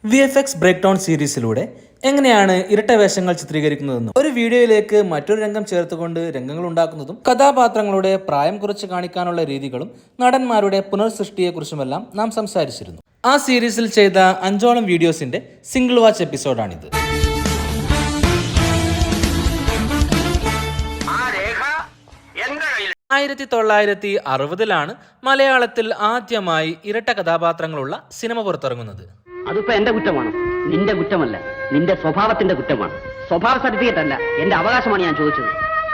VFX break down സീരീസിലൂടെ എങ്ങനെയാണ് ഇരട്ട വേഷങ്ങൾ ചിത്രീകരിക്കുന്നതെന്നും ഒരു വീഡിയോയിലേക്ക് മറ്റൊരു രംഗം ചേർത്തുകൊണ്ട് രംഗങ്ങൾ ഉണ്ടാക്കുന്നതും കഥാപാത്രങ്ങളുടെ പ്രായം കുറച്ച് കാണിക്കാനുള്ള രീതികളും നടന്മാരുടെ പുനർസൃഷ്ടിയെക്കുറിച്ചുമെല്ലാം നാം സംസാരിച്ചിരുന്നു. ആ സീരീസിൽ ചെയ്ത 5ഓളം വീഡിയോസിന്റെ സിംഗിൾ വാച്ച് എപ്പിസോഡാണിത്. 1960-ലാണ് മലയാളത്തിൽ ആദ്യമായി ഇരട്ട കഥാപാത്രങ്ങളുള്ള സിനിമ പുറത്തിറങ്ങുന്നത്. അതിപ്പോ എന്റെ കുറ്റമാണ്, നിന്റെ കുറ്റമല്ല. നിന്റെ സ്വഭാവത്തിന്റെ കുറ്റമാണ്. സ്വഭാവ സർട്ടിഫിക്കറ്റ് അല്ല, എന്റെ അവകാശമാണ് ഞാൻ ചോദിച്ചത്.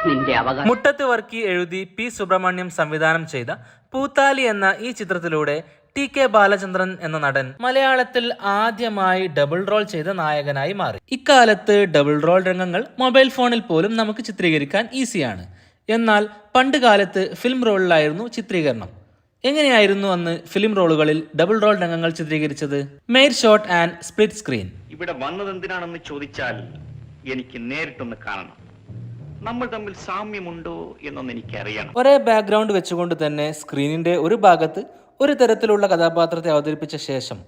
നിന്റെ അവകാശം. മുട്ടത്ത് വർക്കി എഴുതി പി സുബ്രഹ്മണ്യം സംവിധാനം ചെയ്ത പൂത്താലി എന്ന ഈ ചിത്രത്തിലൂടെ TK ബാലചന്ദ്രൻ എന്ന നടൻ മലയാളത്തിൽ ആദ്യമായി ഡബിൾ റോൾ ചെയ്ത നായകനായി മാറി. ഇക്കാലത്ത് ഡബിൾ റോൾ രംഗങ്ങൾ മൊബൈൽ ഫോണിൽ പോലും നമുക്ക് ചിത്രീകരിക്കാൻ ഈസിയാണ്. എന്നാൽ പണ്ട് കാലത്ത് ഫിലിം റോളിലായിരുന്നു ചിത്രീകരണം. എങ്ങനെയായിരുന്നു അന്ന് ഫിലിം റോളുകളിൽ ഡബിൾ റോൾ രംഗങ്ങൾ ചിത്രീകരിച്ചത്? Made shot and split screen. ഇവിടെ വന്നത് എന്തിനാണെന്ന് ചോദിച്ചാൽ എനിക്ക് നേരിട്ടൊന്ന് കാണണം. നമ്മൾ തമ്മിൽ സാമ്യമുണ്ടോ എന്നൊന്ന് എനിക്ക് അറിയണം. ഒരേ ബാക്ക്ഗ്രൗണ്ട് വെച്ചുകൊണ്ട് തന്നെ സ്ക്രീനിന്റെ ഒരു ഭാഗത്ത് ഒരു തരത്തിലുള്ള കഥാപാത്രത്തെ അവതരിപ്പിച്ച ശേഷം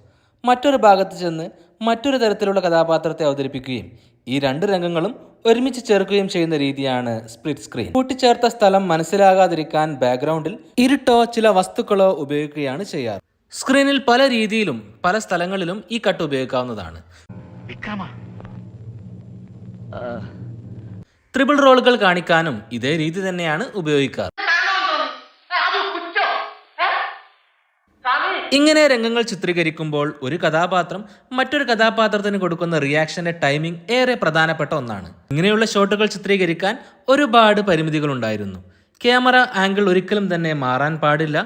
മറ്റൊരു ഭാഗത്ത് ചെന്ന് മറ്റൊരു തരത്തിലുള്ള കഥാപാത്രത്തെ അവതരിപ്പിക്കുകയും ഈ രണ്ട് രംഗങ്ങളും ഒരുമിച്ച് ചേർക്കുകയും ചെയ്യുന്ന രീതിയാണ് സ്പ്ലിറ്റ് സ്ക്രീൻ. കൂട്ടിച്ചേർത്ത സ്ഥലം മനസ്സിലാകാതിരിക്കാൻ ബാക്ക്ഗ്രൗണ്ടിൽ ഇരുട്ടോ ചില വസ്തുക്കളോ ഉപയോഗിക്കുകയാണ് ചെയ്യാറ്. സ്ക്രീനിൽ പല രീതിയിലും പല സ്ഥലങ്ങളിലും ഈ കട്ട് ഉപയോഗിക്കാവുന്നതാണ്. ട്രിപ്പിൾ റോളുകൾ കാണിക്കാനും ഇതേ രീതി തന്നെയാണ് ഉപയോഗിക്കാറ്. ഇങ്ങനെ രംഗങ്ങൾ ചിത്രീകരിക്കുമ്പോൾ ഒരു കഥാപാത്രം മറ്റൊരു കഥാപാത്രത്തിന് കൊടുക്കുന്ന റിയാക്ഷന്റെ ടൈമിംഗ് ഏറെ പ്രധാനപ്പെട്ട ഒന്നാണ്. ഇങ്ങനെയുള്ള ഷോട്ടുകൾ ചിത്രീകരിക്കാൻ ഒരുപാട് പരിമിതികൾ ഉണ്ടായിരുന്നു. ക്യാമറ ആംഗിൾ ഒരിക്കലും തന്നെ മാറാൻ പാടില്ല.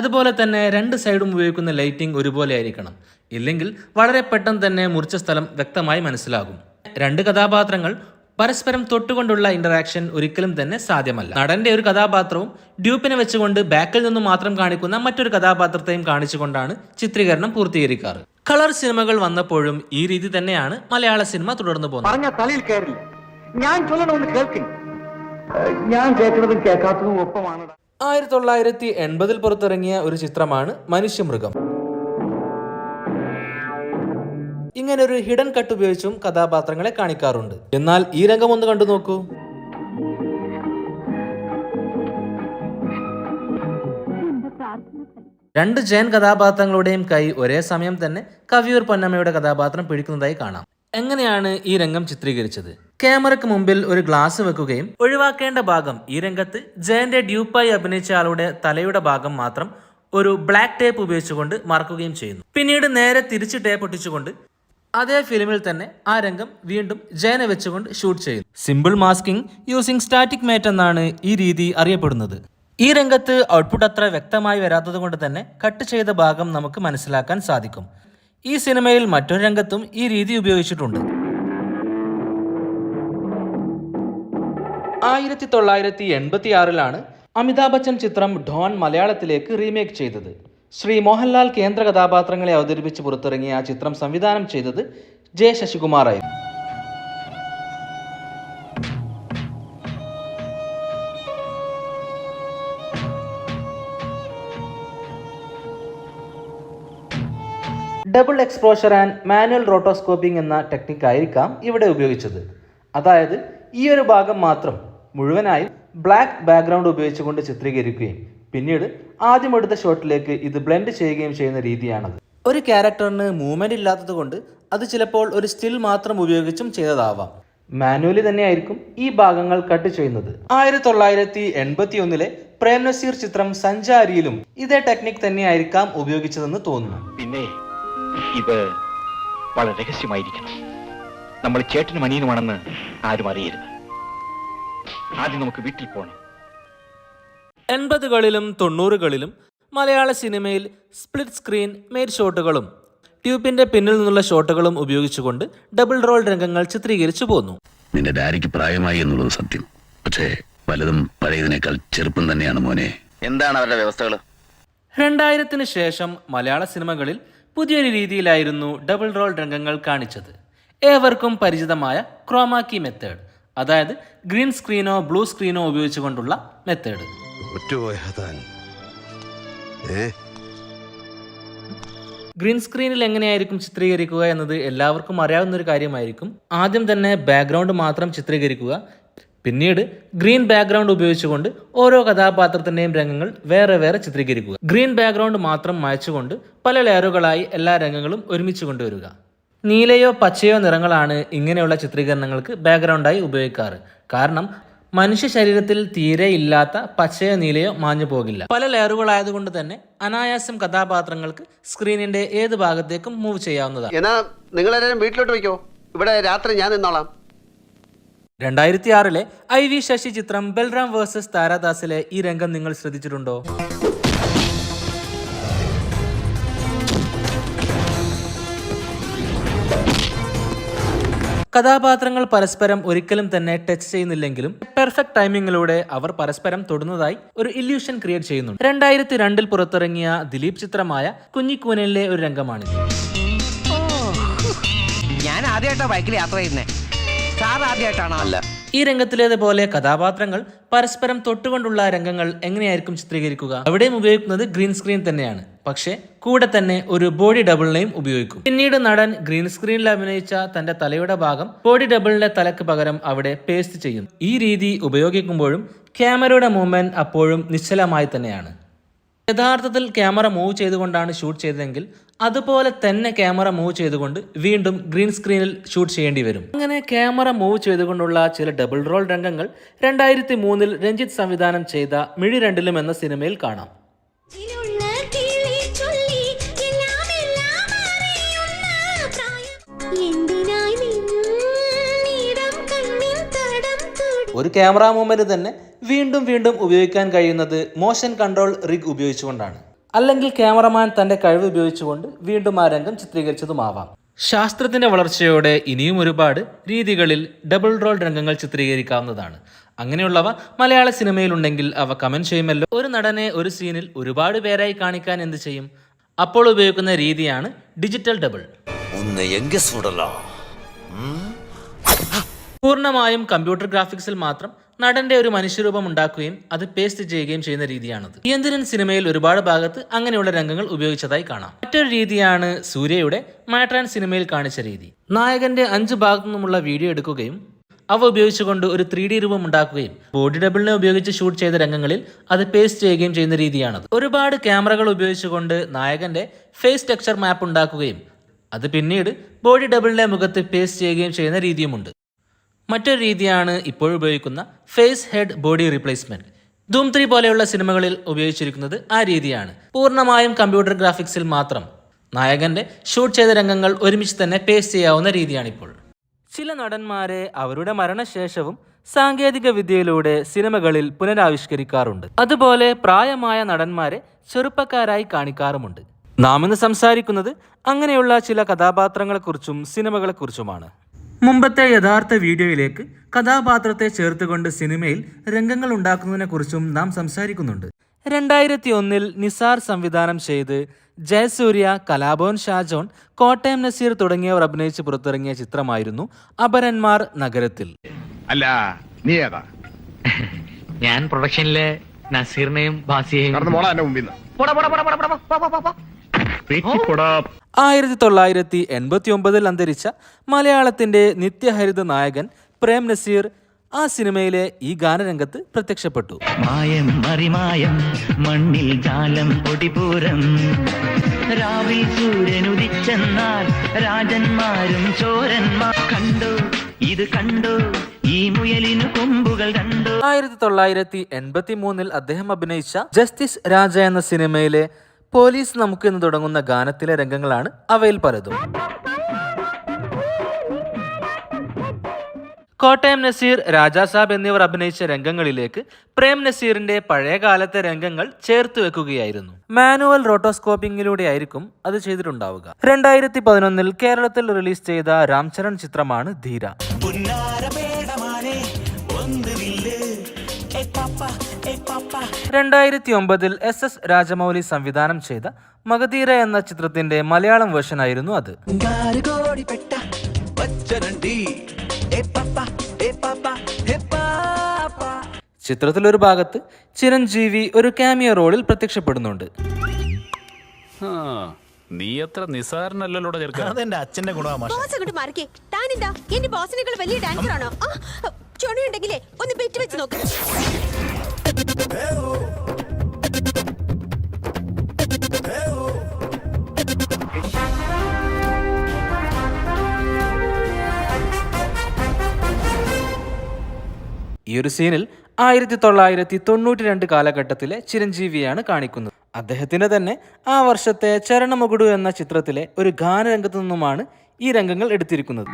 അതുപോലെ തന്നെ രണ്ട് സൈഡും ഉപയോഗിക്കുന്ന ലൈറ്റിംഗ് ഒരുപോലെ ആയിരിക്കണം. ഇല്ലെങ്കിൽ വളരെ പെട്ടെന്ന് തന്നെ മുറിച്ച സ്ഥലം വ്യക്തമായി മനസ്സിലാകും. രണ്ട് കഥാപാത്രങ്ങൾ പരസ്പരം തൊട്ടുകൊണ്ടുള്ള ഇന്ററാക്ഷൻ ഒരിക്കലും തന്നെ സാധ്യമല്ല. നടന്റെ ഒരു കഥാപാത്രവും ഡ്യൂപ്പിനെ വെച്ചുകൊണ്ട് ബാക്കിൽ നിന്നും മാത്രം കാണിക്കുന്ന മറ്റൊരു കഥാപാത്രത്തെയും കാണിച്ചുകൊണ്ടാണ് ചിത്രീകരണം പൂർത്തീകരിക്കാറ്. കളർ സിനിമകൾ വന്നപ്പോഴും ഈ രീതി തന്നെയാണ് മലയാള സിനിമ തുടർന്നു പോകുന്നത്. 1980 പുറത്തിറങ്ങിയ ഒരു ചിത്രമാണ് മനുഷ്യമൃഗം. ഇങ്ങനെ ഒരു ഹിഡൻ കട്ട് ഉപയോഗിച്ചും കഥാപാത്രങ്ങളെ കാണിക്കാറുണ്ട്. എന്നാൽ ഈ രംഗം ഒന്ന് കണ്ടു നോക്കൂ. രണ്ട് ജയൻ കഥാപാത്രങ്ങളുടെയും കൈ ഒരേ സമയം തന്നെ കവിയൂർ പൊന്നമ്മയുടെ കഥാപാത്രം പിടിക്കുന്നതായി കാണാം. എങ്ങനെയാണ് ഈ രംഗം ചിത്രീകരിച്ചത്? ക്യാമറയ്ക്ക് മുമ്പിൽ ഒരു ഗ്ലാസ് വെക്കുകയും ഒഴിവാക്കേണ്ട ഭാഗം ഈ രംഗത്ത് ജയന്റെ ഡ്യൂപ്പായി അഭിനയിച്ച ആളുടെ തലയുടെ ഭാഗം മാത്രം ഒരു ബ്ലാക്ക് ടേപ്പ് ഉപയോഗിച്ചുകൊണ്ട് മറക്കുകയും ചെയ്യുന്നു. പിന്നീട് നേരെ തിരിച്ച് ടേപ്പ് ഒട്ടിച്ചുകൊണ്ട് അതേ ഫിലിമിൽ തന്നെ ആ രംഗം വീണ്ടും ജയനെ വെച്ചുകൊണ്ട് ഷൂട്ട് ചെയ്യുന്നു. Simple masking using static mate എന്നാണ് ഈ രീതി അറിയപ്പെടുന്നത്. ഈ രംഗത്ത് ഔട്ട്പുട്ട് അത്ര വ്യക്തമായി വരാത്തത് കൊണ്ട് തന്നെ കട്ട് ചെയ്ത ഭാഗം നമുക്ക് മനസ്സിലാക്കാൻ സാധിക്കും. ഈ സിനിമയിൽ മറ്റൊരു രംഗത്തും ഈ രീതി ഉപയോഗിച്ചിട്ടുണ്ട്. 1986-ലാണ് അമിതാഭ് ബച്ചൻ ചിത്രം ഡോൺ മലയാളത്തിലേക്ക് റീമേക്ക് ചെയ്തത്. ശ്രീ മോഹൻലാൽ കേന്ദ്ര കഥാപാത്രങ്ങളെ അവതരിപ്പിച്ച് പുറത്തിറങ്ങിയ ആ ചിത്രം സംവിധാനം ചെയ്തത് ജെ ശശികുമാർ ആയിരുന്നു. ഡബിൾ എക്സ്പോഷർ ആൻഡ് മാനുവൽ റോട്ടോസ്കോപ്പിംഗ് എന്ന ടെക്നിക്കായിരിക്കാം ഇവിടെ ഉപയോഗിച്ചത്. അതായത് ഈ ഒരു ഭാഗം മാത്രം മുഴുവനായും ബ്ലാക്ക് ബാക്ക്ഗ്രൗണ്ട് ഉപയോഗിച്ചുകൊണ്ട് ചിത്രീകരിക്കുകയും പിന്നീട് ആദ്യം എടുത്ത ഷോട്ടിലേക്ക് ഇത് ബ്ലെൻഡ് ചെയ്യുകയും ചെയ്യുന്ന രീതിയാണത്. ഒരു ക്യാരക്ടറിന് മൂവ്മെന്റ് ഇല്ലാത്തത് കൊണ്ട് അത് ചിലപ്പോൾ ഒരു സ്റ്റിൽ മാത്രം ഉപയോഗിച്ചും ചെയ്തതാവാം. മാനുവലി തന്നെയായിരിക്കും ഈ ഭാഗങ്ങൾ കട്ട് ചെയ്യുന്നത്. 1981-ലെ പ്രേം നസീർ ചിത്രം സഞ്ചാരിയിലും ഇതേ ടെക്നിക് തന്നെയായിരിക്കാം ഉപയോഗിച്ചതെന്ന് തോന്നുന്നു. പിന്നെ ഇത് വളരെ രഹസ്യമായിരിക്കണം. നമ്മൾ ചേട്ടനും അനിയനുമാണെന്ന് ആരും അറിയരുത്. ആദ്യം നമുക്ക് വീട്ടിൽ പോകണം. 80കളിലും 90കളിലും മലയാള സിനിമയിൽ സ്പ്ലിറ്റ് സ്ക്രീൻ മെയ്ഡ് ഷോട്ടുകളും ട്യൂബിന്റെ പിന്നിൽ നിന്നുള്ള ഷോട്ടുകളും ഉപയോഗിച്ചുകൊണ്ട് ഡബിൾ റോൾ രംഗങ്ങൾ ചിത്രീകരിച്ചു പോന്നു. നിന്റെ ഡാഡിക്ക് പ്രായമായി എന്നുള്ളത് സത്യം. പക്ഷേ പലതും പഴയതിനേക്കാൾ ചെറുപ്പം തന്നെയാണ് മോനെ. എന്താണ് അവരുടെ വ്യവസ്ഥകൾ? 2000-ന് ശേഷം മലയാള സിനിമകളിൽ പുതിയൊരു രീതിയിലായിരുന്നു ഡബിൾ റോൾ രംഗങ്ങൾ കാണിച്ചത്. ഏവർക്കും പരിചിതമായ ക്രോമാക്കി മെത്തേഡ്, അതായത് ഗ്രീൻ സ്ക്രീനോ ബ്ലൂ സ്ക്രീനോ ഉപയോഗിച്ചുകൊണ്ടുള്ള മെത്തേഡ്. ഗ്രീൻ സ്ക്രീനിൽ എങ്ങനെയായിരിക്കും ചിത്രീകരിക്കുക എന്നത് എല്ലാവർക്കും അറിയാവുന്ന ഒരു കാര്യമായിരിക്കും. ആദ്യം തന്നെ ബാക്ക്ഗ്രൗണ്ട് മാത്രം ചിത്രീകരിക്കുക. പിന്നീട് ഗ്രീൻ ബാക്ക്ഗ്രൗണ്ട് ഉപയോഗിച്ചുകൊണ്ട് ഓരോ കഥാപാത്രത്തിൻ്റെയും രംഗങ്ങൾ വേറെ വേറെ ചിത്രീകരിക്കുക. ഗ്രീൻ ബാക്ക്ഗ്രൗണ്ട് മാത്രം മായ്ച്ചുകൊണ്ട് പല ലെയറുകളായി എല്ലാ രംഗങ്ങളും ഒരുമിച്ച് കൊണ്ടുവരിക. നീലയോ പച്ചയോ നിറങ്ങളാണ് ഇങ്ങനെയുള്ള ചിത്രീകരണങ്ങൾക്ക് ബാക്ക്ഗ്രൗണ്ടായി ഉപയോഗിക്കാറ്. കാരണം മനുഷ്യ ശരീരത്തിൽ തീരെ ഇല്ലാത്ത പച്ചയോ നീലയോ മാഞ്ഞു പോകില്ല. പല ലെയറുകളായതുകൊണ്ട് തന്നെ അനായാസം കഥാപാത്രങ്ങൾക്ക് സ്ക്രീനിന്റെ ഏത് ഭാഗത്തേക്കും മൂവ് ചെയ്യാവുന്നതാണ്. എന്നാ നിങ്ങളെല്ലാവരും വീട്ടിലോട്ട് വയ്ക്കോ, ഇവിടെ രാത്രി ഞാൻ നിന്നോളാം. 2006 IV ശശി ചിത്രം ബൽറാം വേഴ്സസ് താരാദാസിലെ ഈ രംഗം നിങ്ങൾ ശ്രദ്ധിച്ചിട്ടുണ്ടോ? കഥാപാത്രങ്ങൾ പരസ്പരം ഒരിക്കലും തന്നെ ടച്ച് ചെയ്യുന്നില്ലെങ്കിലും പെർഫെക്റ്റ് ടൈമിങ്ങിലൂടെ അവർ പരസ്പരം തൊടുന്നതായി ഒരു ഇല്യൂഷൻ ക്രിയേറ്റ് ചെയ്യുന്നുണ്ട്. 2002 പുറത്തിറങ്ങിയ ദിലീപ് ചിത്രമായ കുഞ്ഞിക്കൂനലിലെ ഒരു രംഗമാണിത്. ഞാൻ ആദ്യമായിട്ടാണ് ബൈക്കിൽ യാത്ര ചെയ്യുന്നേ. സാർ ആദ്യമായിട്ടാണോ? അല്ല. ഈ രംഗത്തിലേതുപോലെ കഥാപാത്രങ്ങൾ പരസ്പരം തൊട്ടുകൊണ്ടുള്ള രംഗങ്ങൾ എങ്ങനെയായിരിക്കും ചിത്രീകരിക്കുക? അവിടെയും ഉപയോഗിക്കുന്നത് ഗ്രീൻ സ്ക്രീൻ തന്നെയാണ്. പക്ഷേ കൂടെ തന്നെ ഒരു ബോഡി ഡബിളിനെയും ഉപയോഗിക്കും. പിന്നീട് നടൻ ഗ്രീൻ സ്ക്രീനിൽ അഭിനയിച്ച തന്റെ തലയുടെ ഭാഗം ബോഡി ഡബിളിന്റെ തലക്ക് പകരം അവിടെ പേസ്റ്റ് ചെയ്യും. ഈ രീതി ഉപയോഗിക്കുമ്പോഴും ക്യാമറയുടെ മൂവ്മെന്റ് അപ്പോഴും നിശ്ചലമായി തന്നെയാണ്. യഥാർത്ഥത്തിൽ ക്യാമറ മൂവ് ചെയ്തുകൊണ്ടാണ് ഷൂട്ട് ചെയ്തതെങ്കിൽ അതുപോലെ തന്നെ ക്യാമറ മൂവ് ചെയ്തുകൊണ്ട് വീണ്ടും ഗ്രീൻ സ്ക്രീനിൽ ഷൂട്ട് ചെയ്യേണ്ടി വരും. അങ്ങനെ ക്യാമറ മൂവ് ചെയ്തുകൊണ്ടുള്ള ചില ഡബിൾ റോൾ രംഗങ്ങൾ 2003 രഞ്ജിത്ത് സംവിധാനം ചെയ്ത മിഴി രണ്ടിലും എന്ന സിനിമയിൽ കാണാം. ഒരു ക്യാമറ മൂവ്മെന്റ് തന്നെ വീണ്ടും വീണ്ടും ഉപയോഗിക്കാൻ കഴിയുന്നത് മോഷൻ കൺട്രോൾ റിഗ് ഉപയോഗിച്ചുകൊണ്ടാണ്. അല്ലെങ്കിൽ ക്യാമറമാൻ തന്റെ കഴിവ് ഉപയോഗിച്ചുകൊണ്ട് വീണ്ടും ആ രംഗം ചിത്രീകരിച്ചതുമാവാം. ശാസ്ത്രത്തിന്റെ വളർച്ചയോടെ ഇനിയും ഒരുപാട് രീതികളിൽ ഡബിൾ റോൾ രംഗങ്ങൾ ചിത്രീകരിക്കാവുന്നതാണ്. അങ്ങനെയുള്ളവ മലയാള സിനിമയിലുണ്ടെങ്കിൽ അവ കമന്റ് ചെയ്യുമല്ലോ. ഒരു നടനെ ഒരു സീനിൽ ഒരുപാട് പേരായി കാണിക്കാൻ എന്ത് ചെയ്യും? അപ്പോൾ ഉപയോഗിക്കുന്ന രീതിയാണ് ഡിജിറ്റൽ ഡബിൾ. പൂർണ്ണമായും കമ്പ്യൂട്ടർ ഗ്രാഫിക്സിൽ മാത്രം നടന്റെ ഒരു മനുഷ്യരൂപം ഉണ്ടാക്കുകയും അത് പേസ്റ്റ് ചെയ്യുകയും ചെയ്യുന്ന രീതിയാണത്. യന്ത്രൻ സിനിമയിൽ ഒരുപാട് ഭാഗത്ത് അങ്ങനെയുള്ള രംഗങ്ങൾ ഉപയോഗിച്ചതായി കാണാം. മറ്റൊരു രീതിയാണ് സൂര്യയുടെ മാട്രാൻ സിനിമയിൽ കാണിച്ച രീതി. നായകന്റെ 5 ഭാഗത്തു നിന്നുമുള്ള വീഡിയോ എടുക്കുകയും അവ ഉപയോഗിച്ചുകൊണ്ട് ഒരു 3D രൂപം ഉണ്ടാക്കുകയും ബോഡി ഡബിളിനെ ഉപയോഗിച്ച് ഷൂട്ട് ചെയ്ത രംഗങ്ങളിൽ അത് പേസ്റ്റ് ചെയ്യുകയും ചെയ്യുന്ന രീതിയാണത്. ഒരുപാട് ക്യാമറകൾ ഉപയോഗിച്ചുകൊണ്ട് നായകന്റെ ഫേസ് ടെക്സ്ചർ മാപ്പ് ഉണ്ടാക്കുകയും അത് പിന്നീട് ബോഡി ഡബിളിന്റെ മുഖത്ത് പേസ്റ്റ് ചെയ്യുകയും ചെയ്യുന്ന രീതിയുമുണ്ട്. മറ്റൊരു രീതിയാണ് ഇപ്പോൾ ഉപയോഗിക്കുന്ന face head body replacement. Dhoom 3 പോലെയുള്ള സിനിമകളിൽ ഉപയോഗിച്ചിരിക്കുന്നത് ആ രീതിയാണ്. പൂർണ്ണമായും കമ്പ്യൂട്ടർ ഗ്രാഫിക്സിൽ മാത്രം നായകന്റെ ഷൂട്ട് ചെയ്ത രംഗങ്ങൾ ഒരുമിച്ച് തന്നെ പേസ്റ്റ് ചെയ്യാവുന്ന രീതിയാണിപ്പോൾ. ചില നടന്മാരെ അവരുടെ മരണശേഷവും സാങ്കേതിക വിദ്യയിലൂടെ സിനിമകളിൽ പുനരാവിഷ്കരിക്കാറുണ്ട്. അതുപോലെ പ്രായമായ നടന്മാരെ ചെറുപ്പക്കാരായി കാണിക്കാറുമുണ്ട്. നാം ഇന്ന് സംസാരിക്കുന്നത് അങ്ങനെയുള്ള ചില കഥാപാത്രങ്ങളെക്കുറിച്ചും സിനിമകളെക്കുറിച്ചുമാണ്. മുമ്പത്തെ യഥാർത്ഥ വീഡിയോയിലേക്ക് കഥാപാത്രത്തെ ചേർത്തുകൊണ്ട് സിനിമയിൽ രംഗങ്ങൾ ഉണ്ടാക്കുന്നതിനെ കുറിച്ചും നാം സംസാരിക്കുന്നുണ്ട്. 2001 നിസാർ സംവിധാനം ചെയ്ത് ജയസൂര്യ, കലാഭവൻ ഷാജോൺ, കോട്ടയം നസീർ തുടങ്ങിയവർ അഭിനയിച്ച് പുറത്തിറങ്ങിയ ചിത്രമായിരുന്നു അപരന്മാർ നഗരത്തിൽ. അല്ല, നീ ഏതാ? ഞാൻ പ്രൊഡക്ഷനിലെ നസീറിനെയും ബാസിയെയും 1989 അന്തരിച്ച മലയാളത്തിന്റെ നിത്യഹരിത നായകൻ പ്രേം നസീർ ആ സിനിമയിലെ ഈ ഗാനരംഗത്ത് പ്രത്യക്ഷപ്പെട്ടു. മായം മറിമായം മണ്ണിൽ ജാലം പൊടിപൂരം രാവിൽ സൂര്യനുദിച്ചെന്നാൽ രാജന്മാരും ചോരന്മാർ കണ്ടു ഇത് കണ്ടു ഈ മുയലിനു കൊമ്പുകൾ കണ്ടു. 1983 അദ്ദേഹം അഭിനയിച്ച ജസ്റ്റിസ് രാജ എന്ന സിനിമയിലെ പോലീസ് നമുക്ക് എന്ന് തുടങ്ങുന്ന ഗാനത്തിലെ രംഗങ്ങളാണ് അവയിൽ പലതും. കോട്ടയം നസീർ, രാജാ സാബ് എന്നിവർ അഭിനയിച്ച രംഗങ്ങളിലേക്ക് പ്രേം നസീറിന്റെ പഴയകാലത്തെ രംഗങ്ങൾ ചേർത്ത് വെക്കുകയായിരുന്നു. മാനുവൽ റോട്ടോസ്കോപ്പിംഗിലൂടെ ആയിരിക്കും അത് ചെയ്തിട്ടുണ്ടാവുക. 2011 കേരളത്തിൽ റിലീസ് ചെയ്ത രാംചരൺ ചിത്രമാണ് ധീര. 2009 SS രാജമൗലി സംവിധാനം ചെയ്ത മഗധീര എന്ന ചിത്രത്തിന്റെ മലയാളം വേർഷൻ ആയിരുന്നു അത്. ചിത്രത്തിലൊരു ഭാഗത്ത് ചിരഞ്ജീവി ഒരു കാമിയോ റോളിൽ പ്രത്യക്ഷപ്പെടുന്നുണ്ട്. നീ അത്ര നിസാരനല്ലല്ലോടെ ചെറുക്കാൻ. അതെന്റെ അച്ഛന്റെ ഗുണമാ മാഷെ. ബോസ് അങ്ങോട്ട് മാറിക്കേ. താനെന്താ എന്റെ ബോസിനേക്കാൾ വലിയ ഡാൻസർ ആണോ? ചുണയുണ്ടെങ്കിലേ ഒന്ന് ബെറ്റ് വെച്ച് നോക്ക്. ഈ ഒരു സീനിൽ 1992 കാലഘട്ടത്തിലെ ചിരഞ്ജീവിയാണ് കാണിക്കുന്നത്. അദ്ദേഹത്തിന്റെ തന്നെ ആ വർഷത്തെ ചരണമുകുടു എന്ന ചിത്രത്തിലെ ഒരു ഗാനരംഗത്തു നിന്നുമാണ് ഈ രംഗങ്ങൾ എടുത്തിരിക്കുന്നത്.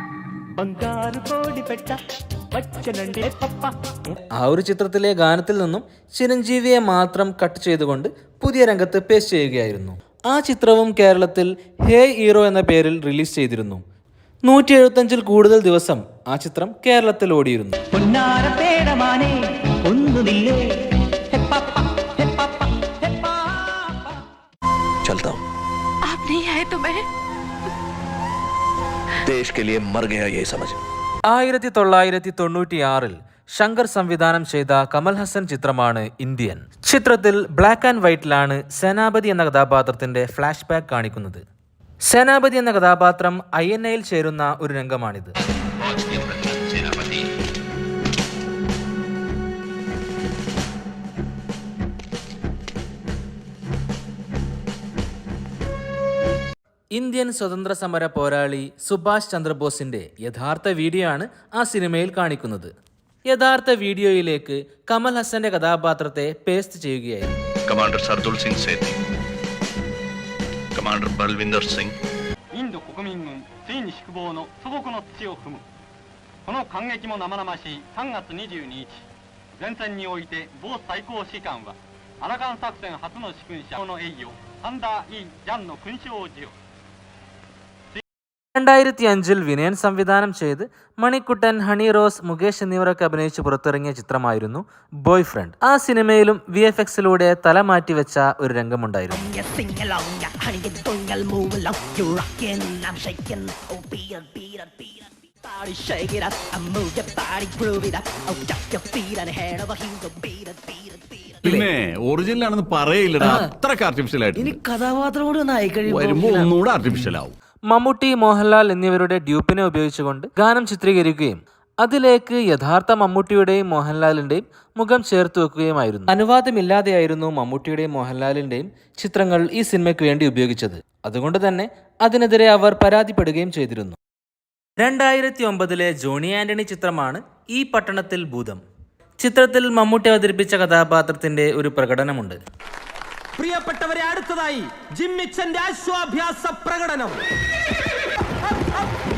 ആ ഒരു ചിത്രത്തിലെ ഗാനത്തിൽ നിന്നും ചിരഞ്ജീവിയെ മാത്രം കട്ട് ചെയ്തുകൊണ്ട് പുതിയ രംഗത്ത് പേസ്റ്റ് ചെയ്യുകയായിരുന്നു. ആ ചിത്രവും കേരളത്തിൽ ഹേ ഹീറോ എന്ന പേരിൽ റിലീസ് ചെയ്തിരുന്നു. 175 കൂടുതൽ ദിവസം ആ ചിത്രം കേരളത്തിൽ ഓടിയിരുന്നു. चलता हूं, आप नहीं आए तो मैं देश के लिए मर गया ये समझ. 1996 ശങ്കർ സംവിധാനം ചെയ്ത കമൽ ഹസൻ ചിത്രമാണ് ഇന്ത്യൻ. ചിത്രത്തിൽ ബ്ലാക്ക് ആൻഡ് വൈറ്റിലാണ് സേനാപതി എന്ന കഥാപാത്രത്തിന്റെ ഫ്ലാഷ് ബാക്ക് കാണിക്കുന്നത്. സേനാപതി എന്ന കഥാപാത്രം INA-യിൽ ചേരുന്ന ഒരു രംഗമാണിത്. ഇന്ത്യൻ സ്വതന്ത്ര സമര പോരാളി സുഭാഷ് ചന്ദ്രബോസിന്റെ യഥാർത്ഥ വീഡിയോ ആണ് ആ സിനിമയിൽ കാണിക്കുന്നത്. യഥാർത്ഥ വീഡിയോയിലേക്ക് കമൽ ഹസന്റെ കഥാപാത്രത്തെ പേസ്റ്റ് ചെയ്യുകയായിരുന്നു. कमांडर सरदुल सिंह सेठी, कमांडर बलविंदर सिंह, インド国民軍ついに宿坊の祖国の土を踏む。この感激も生々しい3月22日、前線において某最高指揮官はアラカン作戦初の主勲者の栄誉サンダー・イ・ジャンの勲章を授与。 2005 വിനയൻ സംവിധാനം ചെയ്ത് മണിക്കുട്ടൻ, ഹണി റോസ്, മുകേഷ് എന്നിവരൊക്കെ അഭിനയിച്ച് പുറത്തിറങ്ങിയ ചിത്രമായിരുന്നു ബോയ് ഫ്രണ്ട്. ആ സിനിമയിലും VFX-ലൂടെ തല മാറ്റിവെച്ച ഒരു രംഗമുണ്ടായിരുന്നു. പിന്നെ ഒറിജിനൽ ആണെന്ന് പറയില്ലടാ, അത്രക്ക് ആർട്ടിഫിഷ്യൽ ആയിട്ട്. ഇനി കഥാപാത്രം വരുമ്പോ ഒന്നുകൂടെ ആർട്ടിഫിഷ്യൽ ആവും. മമ്മൂട്ടി, മോഹൻലാൽ എന്നിവരുടെ ഡ്യൂപ്പിനെ ഉപയോഗിച്ചുകൊണ്ട് ഗാനം ചിത്രീകരിക്കുകയും അതിലേക്ക് യഥാർത്ഥ മമ്മൂട്ടിയുടെയും മോഹൻലാലിന്റെയും മുഖം ചേർത്ത് വെക്കുകയുമായിരുന്നു. അനുവാദമില്ലാതെയായിരുന്നു മമ്മൂട്ടിയുടെയും മോഹൻലാലിന്റെയും ചിത്രങ്ങൾ ഈ സിനിമയ്ക്ക് വേണ്ടി ഉപയോഗിച്ചത്. അതുകൊണ്ട് തന്നെ അതിനെതിരെ അവർ പരാതിപ്പെടുകയും ചെയ്തിരുന്നു. 2009 ജോണി ആന്റണി ചിത്രമാണ് ഈ പട്ടണത്തിൽ ഭൂതം. ചിത്രത്തിൽ മമ്മൂട്ടി അവതരിപ്പിച്ച കഥാപാത്രത്തിന്റെ ഒരു പ്രകടനമുണ്ട്. പ്രിയപ്പെട്ടവരെ, അടുത്തതായി ജിമ്മിച്ചന്റെ അശ്വാഭ്യാസ പ്രകടനം.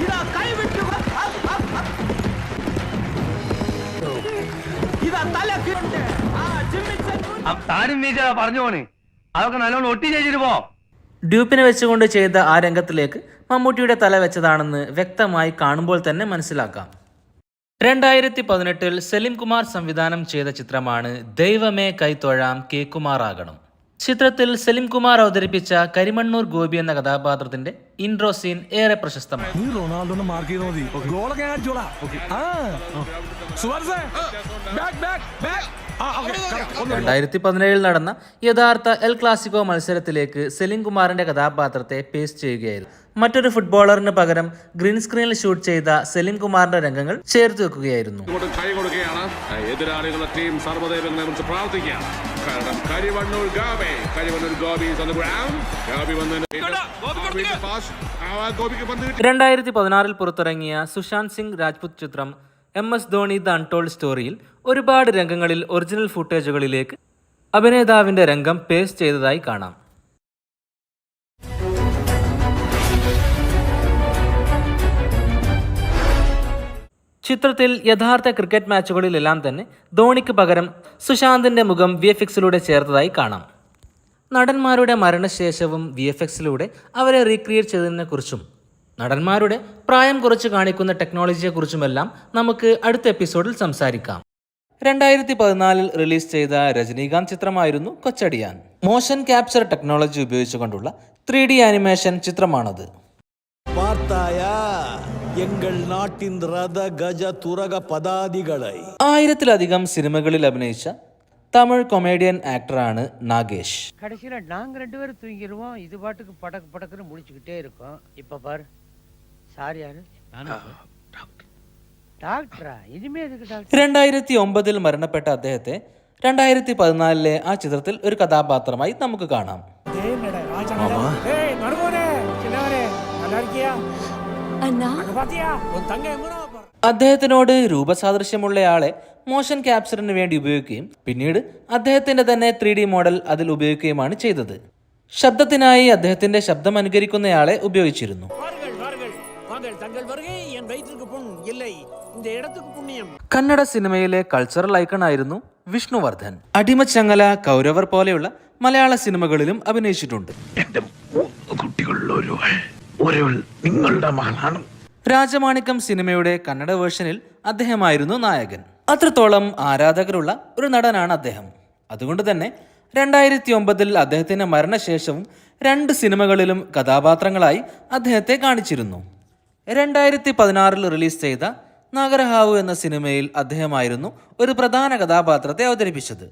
ഇതാ കൈവിട്ടുക, ഇതാ തലക്കിട്ട് പറഞ്ഞോണേ, അതൊക്കെ നല്ലോണം ഒട്ടി ചെയ്തിട്ട് പോ. ഡ്യൂപ്പിനെ വെച്ചുകൊണ്ട് ചെയ്ത ആ രംഗത്തിലേക്ക് മമ്മൂട്ടിയുടെ തല വെച്ചതാണെന്ന് വ്യക്തമായി കാണുമ്പോൾ തന്നെ മനസ്സിലാക്കാം. 2018 സലിം കുമാർ സംവിധാനം ചെയ്ത ചിത്രമാണ് ദൈവമേ കൈത്തൊഴാം കെ കുമാറാകണം. ചിത്രത്തിൽ സലിം കുമാർ അവതരിപ്പിച്ച കരിമണ്ണൂർ ഗോപി എന്ന കഥാപാത്രത്തിന്റെ ഇൻട്രോ സീൻ ഏറെ പ്രശസ്തമാണ്. 2017 നടന്ന യഥാർത്ഥ എൽ ക്ലാസിക്കോ മത്സരത്തിലേക്ക് സലിം കുമാറിന്റെ കഥാപാത്രത്തെ പേസ്റ്റ് ചെയ്യുകയായിരുന്നു. മറ്റൊരു ഫുട്ബോളറിന് പകരം ഗ്രീൻ സ്ക്രീനിൽ ഷൂട്ട് ചെയ്ത സലിം കുമാറിന്റെ രംഗങ്ങൾ ചേർത്ത് വെക്കുകയായിരുന്നു. എതിരാളികളുടെ ടീം സർവ്വദൈവങ്ങളെ കുറിച്ച് പ്രാർത്ഥിക്കാം. കാരണം Karivannur Gopi is on the ground. Gopi വന്ന് 2016 പുറത്തിറങ്ങിയ സുശാന്ത് സിംഗ് രാജ്പുത് ചിത്രം MS ധോണി ദ അൺടോൾഡ് സ്റ്റോറിയിൽ ഒരുപാട് രംഗങ്ങളിൽ ഒറിജിനൽ ഫുട്ടേജുകളിലേക്ക് അഭിനേതാവിന്റെ രംഗം പേസ്റ്റ് ചെയ്തതായി കാണാം. ചിത്രത്തിൽ യഥാർത്ഥ ക്രിക്കറ്റ് മാച്ചുകളിലെല്ലാം തന്നെ ധോണിക്ക് പകരം സുശാന്തിന്റെ മുഖം VFX-ലൂടെ ചേർത്തതായി കാണാം. നടന്മാരുടെ മരണശേഷവും VFX-ലൂടെ അവരെ റീക്രിയേറ്റ് ചെയ്തതിനെക്കുറിച്ചും നടന്മാരുടെ പ്രായം കുറച്ച് കാണിക്കുന്ന ടെക്നോളജിയെക്കുറിച്ചുമെല്ലാം നമുക്ക് അടുത്ത എപ്പിസോഡിൽ സംസാരിക്കാം. 2014 റിലീസ് ചെയ്ത രജനീകാന്ത് ചിത്രമായിരുന്നു കൊച്ചടിയാൻ. മോഷൻ ക്യാപ്ചർ ടെക്നോളജി ഉപയോഗിച്ചുകൊണ്ടുള്ള 3D ആനിമേഷൻ ചിത്രമാണത്. എங்கள் നാട്ടിൻ രഥ ഗജ തുറക പദാതികളെ 1000-ലധികം സിനിമകളിൽ അഭിനയിച്ച തമിഴ് കൊമേഡിയൻ ആക്ടറാണ് നാഗേഷ്. கடைசியில நாங்க 2 பேரும் தூங்கிடுவோம், இது பாட்டுக்கு படக்கு படக்குன்னு முடிச்சுக்கிட்டே இருக்கும். இப்ப பாரு, சார் யாரு? டாக்டரா? ഇനിമേ എதுக்கு டாக்டർ? 2009 മരണപ്പെട്ട അദ്ദേഹത്തെ 2014 ആ ചിത്രത്തിൽ ഒരു കഥാപാത്രമായി നമുക്ക് കാണാം. അദ്ദേഹത്തിനോട് രൂപസാദൃശ്യമുള്ളയാളെ മോഷൻ ക്യാപ്ചറിന് വേണ്ടി ഉപയോഗിക്കുകയും പിന്നീട് അദ്ദേഹത്തിന്റെ തന്നെ 3D മോഡൽ അതിൽ ഉപയോഗിക്കുകയുമാണ് ചെയ്തത്. ശബ്ദത്തിനായി അദ്ദേഹത്തിന്റെ ശബ്ദം അനുകരിക്കുന്നയാളെ ഉപയോഗിച്ചിരുന്നു. കന്നഡ സിനിമയിലെ കൾച്ചറൽ ഐക്കണായിരുന്നു വിഷ്ണുവർദ്ധൻ. അടിമച്ചങ്ങല, കൗരവർ പോലെയുള്ള മലയാള സിനിമകളിലും അഭിനയിച്ചിട്ടുണ്ട്. രാജമാണിക്യം സിനിമയുടെ കന്നഡ വേർഷനിൽ അദ്ദേഹമായിരുന്നു നായകൻ. അത്രത്തോളം ആരാധകരുള്ള ഒരു നടനാണ് അദ്ദേഹം. അതുകൊണ്ട് തന്നെ 2009 അദ്ദേഹത്തിന്റെ മരണശേഷവും 2 സിനിമകളിലും കഥാപാത്രങ്ങളായി അദ്ദേഹത്തെ കാണിച്ചിരുന്നു. 2016 റിലീസ് ചെയ്ത നാഗരഹാവു എന്ന സിനിമയിൽ അദ്ദേഹമായിരുന്നു ഒരു പ്രധാന കഥാപാത്രത്തെ അവതരിപ്പിച്ചത്.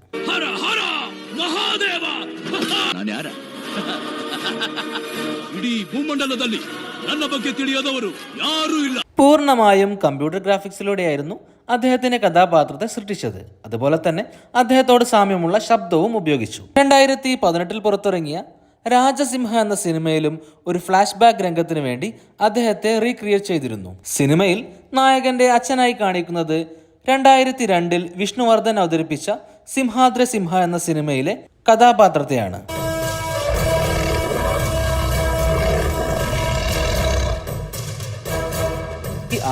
പൂർണ്ണമായും കമ്പ്യൂട്ടർ ഗ്രാഫിക്സിലൂടെയായിരുന്നു അദ്ദേഹത്തിന്റെ കഥാപാത്രത്തെ സൃഷ്ടിച്ചത്. അതുപോലെ തന്നെ അദ്ദേഹത്തോട് സാമ്യമുള്ള ശബ്ദവും ഉപയോഗിച്ചു. 2018 പുറത്തിറങ്ങിയ രാജസിംഹ എന്ന സിനിമയിലും ഒരു ഫ്ലാഷ് ബാക്ക് രംഗത്തിന് വേണ്ടി അദ്ദേഹത്തെ റീക്രിയേറ്റ് ചെയ്തിരുന്നു. സിനിമയിൽ നായകന്റെ അച്ഛനായി കാണിക്കുന്നത് 2002 വിഷ്ണുവർദ്ധൻ അവതരിപ്പിച്ച സിംഹാദ്ര സിംഹ എന്ന സിനിമയിലെ കഥാപാത്രത്തെയാണ്.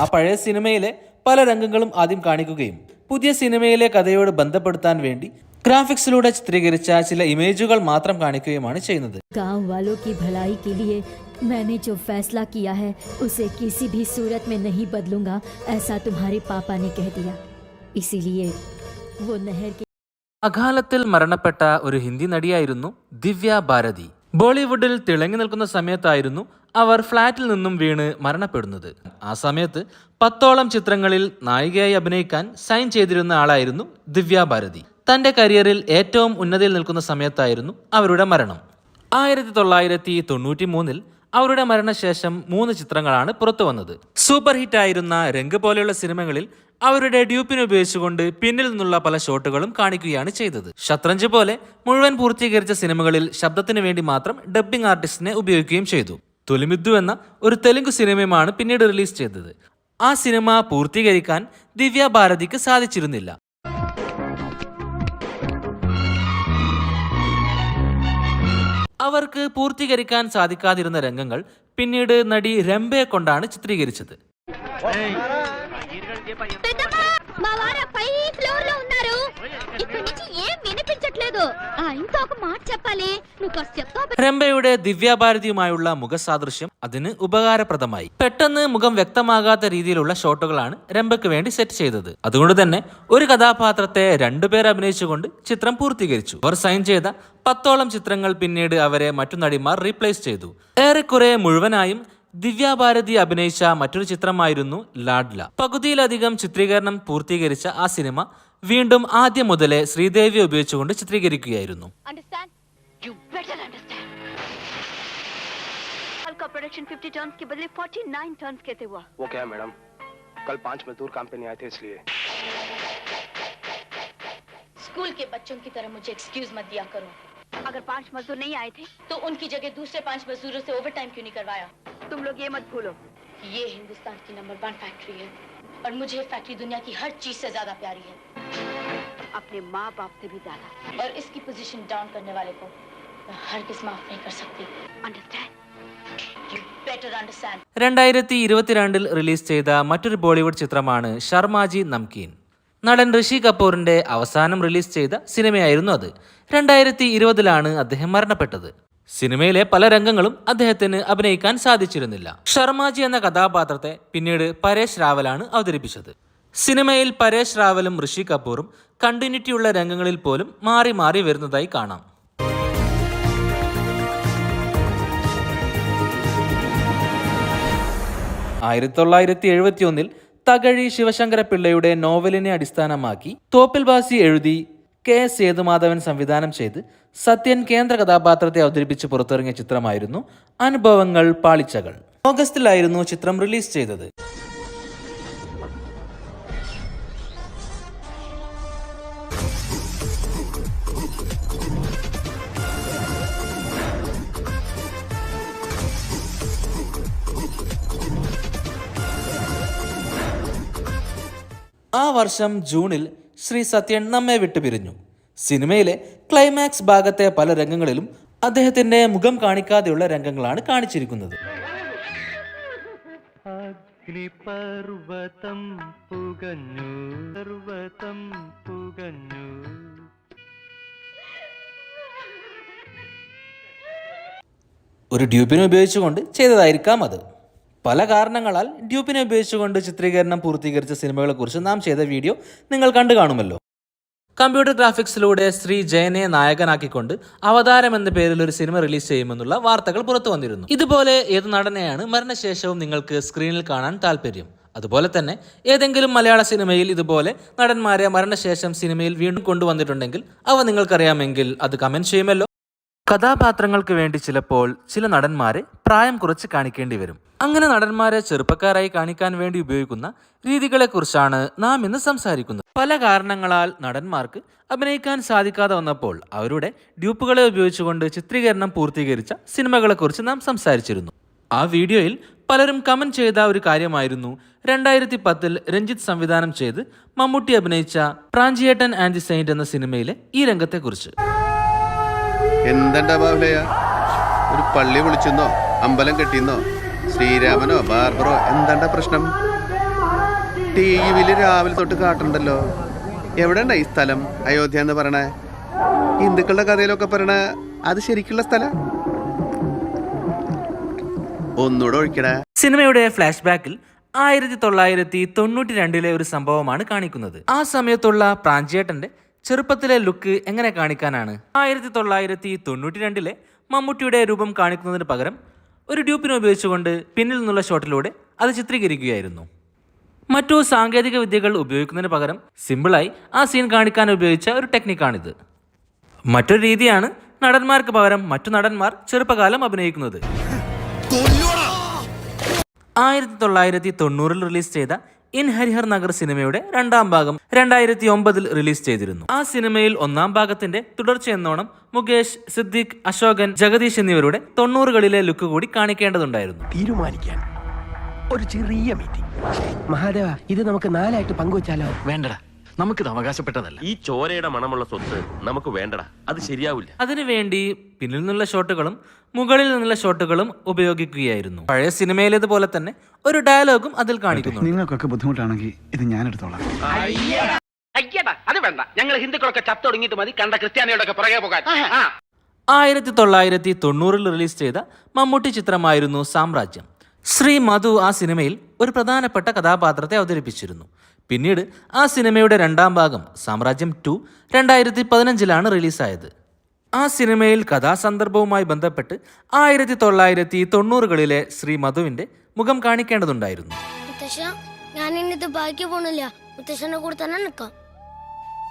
ആ പഴയ സിനിമയിലെ പല രംഗങ്ങളും ആദ്യം കാണിക്കുകയും പുതിയ സിനിമയിലെ കഥയോട് ബന്ധപ്പെടുത്താൻ വേണ്ടി ഗ്രാഫിക്സിലൂടെ ചിത്രീകരിച്ച ചില ഇമേജുകൾ മാത്രം കാണിക്കുകയുമാണ് ചെയ്യുന്നത്. गांव वालों की भलाई के लिए मैंने जो फैसला किया है उसे किसी भी सूरत में नहीं बदलूंगा, ऐसा तुम्हारे पापा ने कह दिया. इसीलिए वो नहर के അകാലത്തിൽ മരണപ്പെട്ട ഒരു ഹിന്ദി നടിയായിരുന്നു ദിവ്യ ഭാരതി. ബോളിവുഡിൽ തിളങ്ങി നിൽക്കുന്ന സമയത്തായിരുന്നു അവർ ഫ്ളാറ്റിൽ നിന്നും വീണ് മരണപ്പെടുന്നത്. ആ സമയത്ത് 10ഓളം ചിത്രങ്ങളിൽ നായികയായി അഭിനയിക്കാൻ സൈൻ ചെയ്തിരുന്ന ആളായിരുന്നു ദിവ്യ ഭാരതി. തന്റെ കരിയറിൽ ഏറ്റവും ഉന്നതിയിൽ നിൽക്കുന്ന സമയത്തായിരുന്നു അവരുടെ മരണം. 1993 അവരുടെ മരണശേഷം 3 ചിത്രങ്ങളാണ് പുറത്തു വന്നത്. സൂപ്പർ ഹിറ്റായിരുന്ന രംഗ് പോലെയുള്ള സിനിമകളിൽ അവരുടെ ഡ്യൂപ്പിനെ ഉപയോഗിച്ചുകൊണ്ട് പിന്നിൽ നിന്നുള്ള പല ഷോട്ടുകളും കാണിക്കുകയാണ് ചെയ്തത്. ശത്രഞ്ച് പോലെ മുഴുവൻ പൂർത്തീകരിച്ച സിനിമകളിൽ ശബ്ദത്തിന് വേണ്ടി മാത്രം ഡബ്ബിംഗ് ആർട്ടിസ്റ്റിനെ ഉപയോഗിക്കുകയും ചെയ്തു. തൊലിമിദ്ദു എന്ന ഒരു തെലുങ്ക് സിനിമയുമാണ് പിന്നീട് റിലീസ് ചെയ്തത്. ആ സിനിമ പൂർത്തീകരിക്കാൻ ദിവ്യ ഭാരതിക്ക് സാധിച്ചിരുന്നില്ല. അവർക്ക് പൂർത്തീകരിക്കാൻ സാധിക്കാതിരുന്ന രംഗങ്ങൾ പിന്നീട് നടി രംഭയെ കൊണ്ടാണ് ചിത്രീകരിച്ചത്. രംഭയുടെ ദിവ്യഭാരതിയുമായുള്ള മുഖസാദൃശ്യം അതിന് ഉപകാരപ്രദമായി. പെട്ടെന്ന് മുഖം വ്യക്തമാകാത്ത രീതിയിലുള്ള ഷോട്ടുകളാണ് രംഭയ്ക്ക് വേണ്ടി സെറ്റ് ചെയ്തത്. അതുകൊണ്ട് തന്നെ ഒരു കഥാപാത്രത്തെ 2 പേർ അഭിനയിച്ചുകൊണ്ട് ചിത്രം പൂർത്തീകരിച്ചു. അവർ സൈൻ ചെയ്ത 10ഓളം ചിത്രങ്ങൾ പിന്നീട് അവരെ മറ്റു നടിമാർ റീപ്ലേസ് ചെയ്തു. ഏറെക്കുറെ മുഴുവനായും ദിവ്യഭാരതി അഭിനയിച്ച മറ്റൊരു ചിത്രമായിരുന്നു ലാഡ്ല. പകുതിയിലധികം ചിത്രീകരണം പൂർത്തീകരിച്ച ആ സിനിമ വീണ്ടും ആദ്യം മുതലേ ശ്രീദേവിയെ ഉപയോഗിച്ചുകൊണ്ട് ചിത്രീകരിക്കുകയായിരുന്നു. प्रोडक्शन 50 टर्न्स के बदले 49 टर्न्स कहते हुआ. वो क्या मैडम, कल 5 मजदूर काम पे नहीं आए थे इसलिए. स्कूल के बच्चों की तरह मुझे एक्सक्यूज मत दिया करो. अगर 5 मजदूर नहीं आए थे तो उनकी जगह दूसरे 5 मजदूरों से ओवरटाइम क्यों नहीं करवाया? तुम लोग ये मत भूलो, ये हिंदुस्तान की नंबर 1 फैक्ट्री है और मुझे ये फैक्ट्री दुनिया की हर चीज से ज्यादा प्यारी है, अपने माँ बाप से भी ज्यादा. और इसकी पोजीशन डाउन करने वाले को मैं हरगिज़ माफ नहीं कर सकती. अंडरस्टैंड? 2022 റിലീസ് ചെയ്ത മറ്റൊരു ബോളിവുഡ് ചിത്രമാണ് ശർമാജി നംകീൻ. നടൻ ഋഷി കപൂറിന്റെ അവസാനം റിലീസ് ചെയ്ത സിനിമയായിരുന്നു അത്. 2020 അദ്ദേഹം മരണപ്പെട്ടത്. സിനിമയിലെ പല രംഗങ്ങളും അദ്ദേഹത്തിന് അഭിനയിക്കാൻ സാധിച്ചിരുന്നില്ല. ശർമാജി എന്ന കഥാപാത്രത്തെ പിന്നീട് പരേഷ് റാവലാണ് അവതരിപ്പിച്ചത്. സിനിമയിൽ പരേഷ് റാവലും ഋഷി കപൂറും കണ്ടിന്യൂറ്റിയുള്ള രംഗങ്ങളിൽ പോലും മാറി മാറി വരുന്നതായി കാണാം. 1971 തകഴി ശിവശങ്കര പിള്ളയുടെ നോവലിനെ അടിസ്ഥാനമാക്കി തോപ്പിൽ ബാസി എഴുതി കെ സേതുമാധവൻ സംവിധാനം ചെയ്ത് സത്യൻ കേന്ദ്ര കഥാപാത്രത്തെ അവതരിപ്പിച്ച് പുറത്തിറങ്ങിയ ചിത്രമായിരുന്നു അനുഭവങ്ങൾ പാളിച്ചകൾ. ഓഗസ്റ്റിലായിരുന്നു ചിത്രം റിലീസ് ചെയ്തത്. ആ വർഷം ജൂണിൽ ശ്രീ സത്യൻ നമ്മെ വിട്ടുപിരിഞ്ഞു. സിനിമയിലെ ക്ലൈമാക്സ് ഭാഗത്തെ പല രംഗങ്ങളിലും അദ്ദേഹത്തിന്റെ മുഖം കാണിക്കാതെയുള്ള രംഗങ്ങളാണ് കാണിച്ചിരിക്കുന്നത്. അഗ്നിപർവതം പുകഞ്ഞു പർവതം പുകഞ്ഞു. ഒരു ഡ്യൂപ്പിനെ ഉപയോഗിച്ചുകൊണ്ട് ചെയ്തതായിരിക്കാം അത്. പല കാരണങ്ങളാൽ ഡ്യൂപ്പിനെ ഉപയോഗിച്ചുകൊണ്ട് ചിത്രീകരണം പൂർത്തീകരിച്ച സിനിമകളെക്കുറിച്ച് നാം ചെയ്ത വീഡിയോ നിങ്ങൾ കണ്ടു കാണുമല്ലോ. കമ്പ്യൂട്ടർ ഗ്രാഫിക്സിലൂടെ ശ്രീ ജയനെ നായകനാക്കിക്കൊണ്ട് അവതാരം എന്ന പേരിൽ ഒരു സിനിമ റിലീസ് ചെയ്യുമെന്നുള്ള വാർത്തകൾ പുറത്തു വന്നിരുന്നു. ഇതുപോലെ ഏത് നടനെയാണ് മരണശേഷവും നിങ്ങൾക്ക് സ്ക്രീനിൽ കാണാൻ താല്പര്യം? അതുപോലെ തന്നെ ഏതെങ്കിലും മലയാള സിനിമയിൽ ഇതുപോലെ നടന്മാരെ മരണശേഷം സിനിമയിൽ വീണ്ടും കൊണ്ടുവന്നിട്ടുണ്ടെങ്കിൽ അവ നിങ്ങൾക്കറിയാമെങ്കിൽ അത് കമന്റ് ചെയ്യുമല്ലോ. കഥാപാത്രങ്ങൾക്ക് വേണ്ടി ചിലപ്പോൾ ചില നടന്മാരെ പ്രായം കുറച്ച് കാണിക്കേണ്ടി വരും. അങ്ങനെ നടന്മാരെ ചെറുപ്പക്കാരായി കാണിക്കാൻ വേണ്ടി ഉപയോഗിക്കുന്ന രീതികളെക്കുറിച്ചാണ് നാം ഇന്ന് സംസാരിക്കുന്നത്. പല കാരണങ്ങളാൽ നടന്മാർക്ക് അഭിനയിക്കാൻ സാധിക്കാതെ വന്നപ്പോൾ അവരുടെ ഡ്യൂപ്പുകളെ ഉപയോഗിച്ചുകൊണ്ട് ചിത്രീകരണം പൂർത്തീകരിച്ച സിനിമകളെക്കുറിച്ച് നാം സംസാരിച്ചിരുന്നു. ആ വീഡിയോയിൽ പലരും കമന്റ് ചെയ്ത ഒരു കാര്യമായിരുന്നു 2010 രഞ്ജിത്ത് സംവിധാനം ചെയ്ത് മമ്മൂട്ടി അഭിനയിച്ച പ്രാഞ്ചിയേട്ടൻ ആൻഡ് ദി സെയിന്റ് എന്ന സിനിമയിലെ ഈ രംഗത്തെക്കുറിച്ച്. എന്താ ബാബുലയ, ഒരു പള്ളി വിളിച്ചെന്നോ അമ്പലം കെട്ടിയെന്നോ ശ്രീരാമനോ ബാർബറോ എന്താ പ്രശ്നം? ടിവിയില് രാവിലെ തൊട്ട് കാട്ടുണ്ടല്ലോ. എവിടെ ഈ സ്ഥലം? അയോധ്യ എന്ന് പറയണേ, ഹിന്ദുക്കളുടെ കഥയിലൊക്കെ പറയണ അത് ശരിക്കുള്ള സ്ഥലം? ഒന്നുകൂടെ ഒഴിക്കടാ. സിനിമയുടെ ഫ്ലാഷ് ബാക്കിൽ 1992 ഒരു സംഭവമാണ് കാണിക്കുന്നത്. ആ സമയത്തുള്ള പ്രാഞ്ചിയേട്ടന്റെ ചെറുപ്പത്തിലെ ലുക്ക് എങ്ങനെ കാണിക്കാനാണ് 1992 മമ്മൂട്ടിയുടെ രൂപം കാണിക്കുന്നതിന് പകരം ഒരു ഡ്യൂപ്പിനെ ഉപയോഗിച്ചുകൊണ്ട് പിന്നിൽ നിന്നുള്ള ഷോട്ടിലൂടെ അത് ചിത്രീകരിക്കുകയായിരുന്നു. മറ്റു സാങ്കേതിക വിദ്യകൾ ഉപയോഗിക്കുന്നതിന് പകരം സിമ്പിളായി ആ സീൻ കാണിക്കാൻ ഉപയോഗിച്ച ഒരു ടെക്നിക്കാണിത്. മറ്റൊരു രീതിയാണ് നടന്മാർക്ക് പകരം മറ്റു നടന്മാർ ചെറുപ്പകാലം അഭിനയിക്കുന്നത്. 1990 റിലീസ് ചെയ്ത ഇൻ ഹരിഹർ നഗർ സിനിമയുടെ രണ്ടാം ഭാഗം 2009 റിലീസ് ചെയ്തിരുന്നു. ആ സിനിമയിൽ ഒന്നാം ഭാഗത്തിന്റെ തുടർച്ചയെന്നോണം മുകേഷ്, സിദ്ദിഖ്, അശോകൻ, ജഗദീഷ് എന്നിവരുടെ 90കളിലെ ലുക്ക് കൂടി കാണിക്കേണ്ടതുണ്ടായിരുന്നു. തീരുമാനിക്കാൻ ഒരു ചെറിയ മീറ്റിംഗ്. മഹാദേവ, ഇത് നമുക്ക് 4 ആയിട്ട് പങ്കുവച്ചാലോ? വേണ്ടടാ, നമുക്കിത് അവകാശപ്പെട്ടതല്ല. ഈ ചോരയുടെ മണമുള്ള സ്വത്ത് നമുക്ക് വേണ്ടടാ, അത് ശരിയാവില്ല. അതിനുവേണ്ടി പിന്നിൽ നിന്നുള്ള ഷോട്ടുകളും മുകളിൽ നിന്നുള്ള ഷോട്ടുകളും ഉപയോഗിക്കുകയായിരുന്നു. പഴയ സിനിമയിലേതുപോലെ തന്നെ ഒരു ഡയലോഗും അതിൽ കാണിക്കുന്നു. നിങ്ങൾക്കൊക്കെ ബുദ്ധിമുട്ടാണെങ്കിൽ ഇത് ഞാൻ എടുത്തോളാം. അത് വേണ്ട, ഞങ്ങൾ ഹിന്ദുക്കളൊക്കെ ചത്തൊടുങ്ങിയിട്ട് മതി കണ്ട ക്രിസ്ത്യാനിയോടൊക്കെ പുറകെ പോകാൻ. 1990 റിലീസ് ചെയ്ത മമ്മൂട്ടി ചിത്രമായിരുന്നു സാമ്രാജ്യം. ശ്രീ മധു ആ സിനിമയിൽ ഒരു പ്രധാനപ്പെട്ട കഥാപാത്രത്തെ അവതരിപ്പിച്ചിരുന്നു. പിന്നീട് ആ സിനിമയുടെ രണ്ടാം ഭാഗം സാമ്രാജ്യം 2 2015 റിലീസായത്. ആ സിനിമയിൽ കഥാസന്ദർഭവുമായി ബന്ധപ്പെട്ട് 1990കളിലെ ശ്രീ മധുവിന്റെ മുഖം കാണിക്കേണ്ടതുണ്ടായിരുന്നു.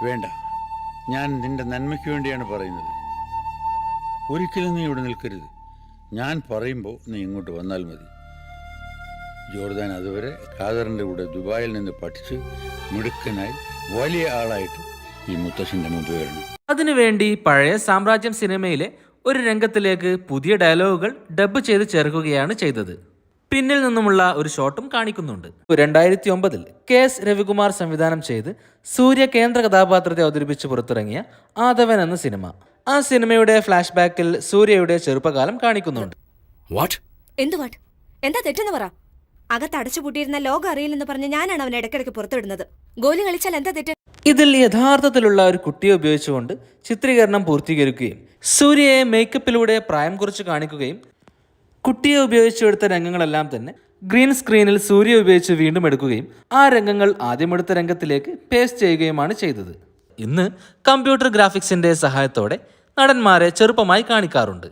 വേണ്ട, ഞാൻ നിന്റെ നന്മയ്ക്ക് വേണ്ടിയാണ് പറയുന്നത്. ഒരിക്കലും നീ ഇവിടെ നിൽക്കരുത്. ഞാൻ പറയുമ്പോൾ നീ ഇങ്ങോട്ട് വന്നാൽ മതി. ജോർദാൻ അതുവരെ ഖാദറിന്റെ കൂടെ ദുബായിൽ നിന്ന് പഠിച്ച് മിടുക്കനായി വലിയ ആളായിട്ട് ഈ മുത്തശ്ശന്റെ മുമ്പ് വരണം. അതിനുവേണ്ടി പഴയ സാമ്രാജ്യം സിനിമയിലെ ഒരു രംഗത്തിലേക്ക് പുതിയ ഡയലോഗുകൾ ഡബ് ചെയ്ത് ചേർക്കുകയാണ് ചെയ്തത്. പിന്നിൽ നിന്നുമുള്ള ഒരു ഷോട്ടും കാണിക്കുന്നുണ്ട്. 2009 KS രവികുമാർ സംവിധാനം ചെയ്ത് സൂര്യ കേന്ദ്ര കഥാപാത്രത്തെ അവതരിപ്പിച്ച് പുറത്തിറങ്ങിയ ആദവൻ എന്ന സിനിമ. ആ സിനിമയുടെ ഫ്ലാഷ് ബാക്കിൽ സൂര്യയുടെ ചെറുപ്പകാലം കാണിക്കുന്നുണ്ട്. എന്താ തെറ്റെന്ന് പറ? അകത്ത് അടച്ചുപൂട്ടിയിരുന്ന ലോകം അറിയില്ലെന്ന് പറഞ്ഞ് ഞാനാണ് അവനെ ഇടയ്ക്കിടയ്ക്ക് പുറത്തുവിടുന്നത്. ഗോലി കളിച്ചാൽ എന്താ തെറ്റ്? ഇതിൽ യഥാർത്ഥത്തിലുള്ള ഒരു കുട്ടിയെ ഉപയോഗിച്ചുകൊണ്ട് ചിത്രീകരണം പൂർത്തീകരിക്കുകയും സൂര്യയെ മേക്കപ്പിലൂടെ പ്രായം കുറച്ച് കാണിക്കുകയും കുട്ടിയെ ഉപയോഗിച്ചെടുത്ത രംഗങ്ങളെല്ലാം തന്നെ ഗ്രീൻ സ്ക്രീനിൽ സൂര്യ ഉപയോഗിച്ച് വീണ്ടും എടുക്കുകയും ആ രംഗങ്ങൾ ആദ്യമെടുത്ത രംഗത്തിലേക്ക് പേസ്റ്റ് ചെയ്യുകയുമാണ് ചെയ്തത്. ഇന്ന് കമ്പ്യൂട്ടർ ഗ്രാഫിക്സിന്റെ സഹായത്തോടെ നടന്മാരെ ചെറുപ്പമായി കാണിക്കാറുണ്ട്.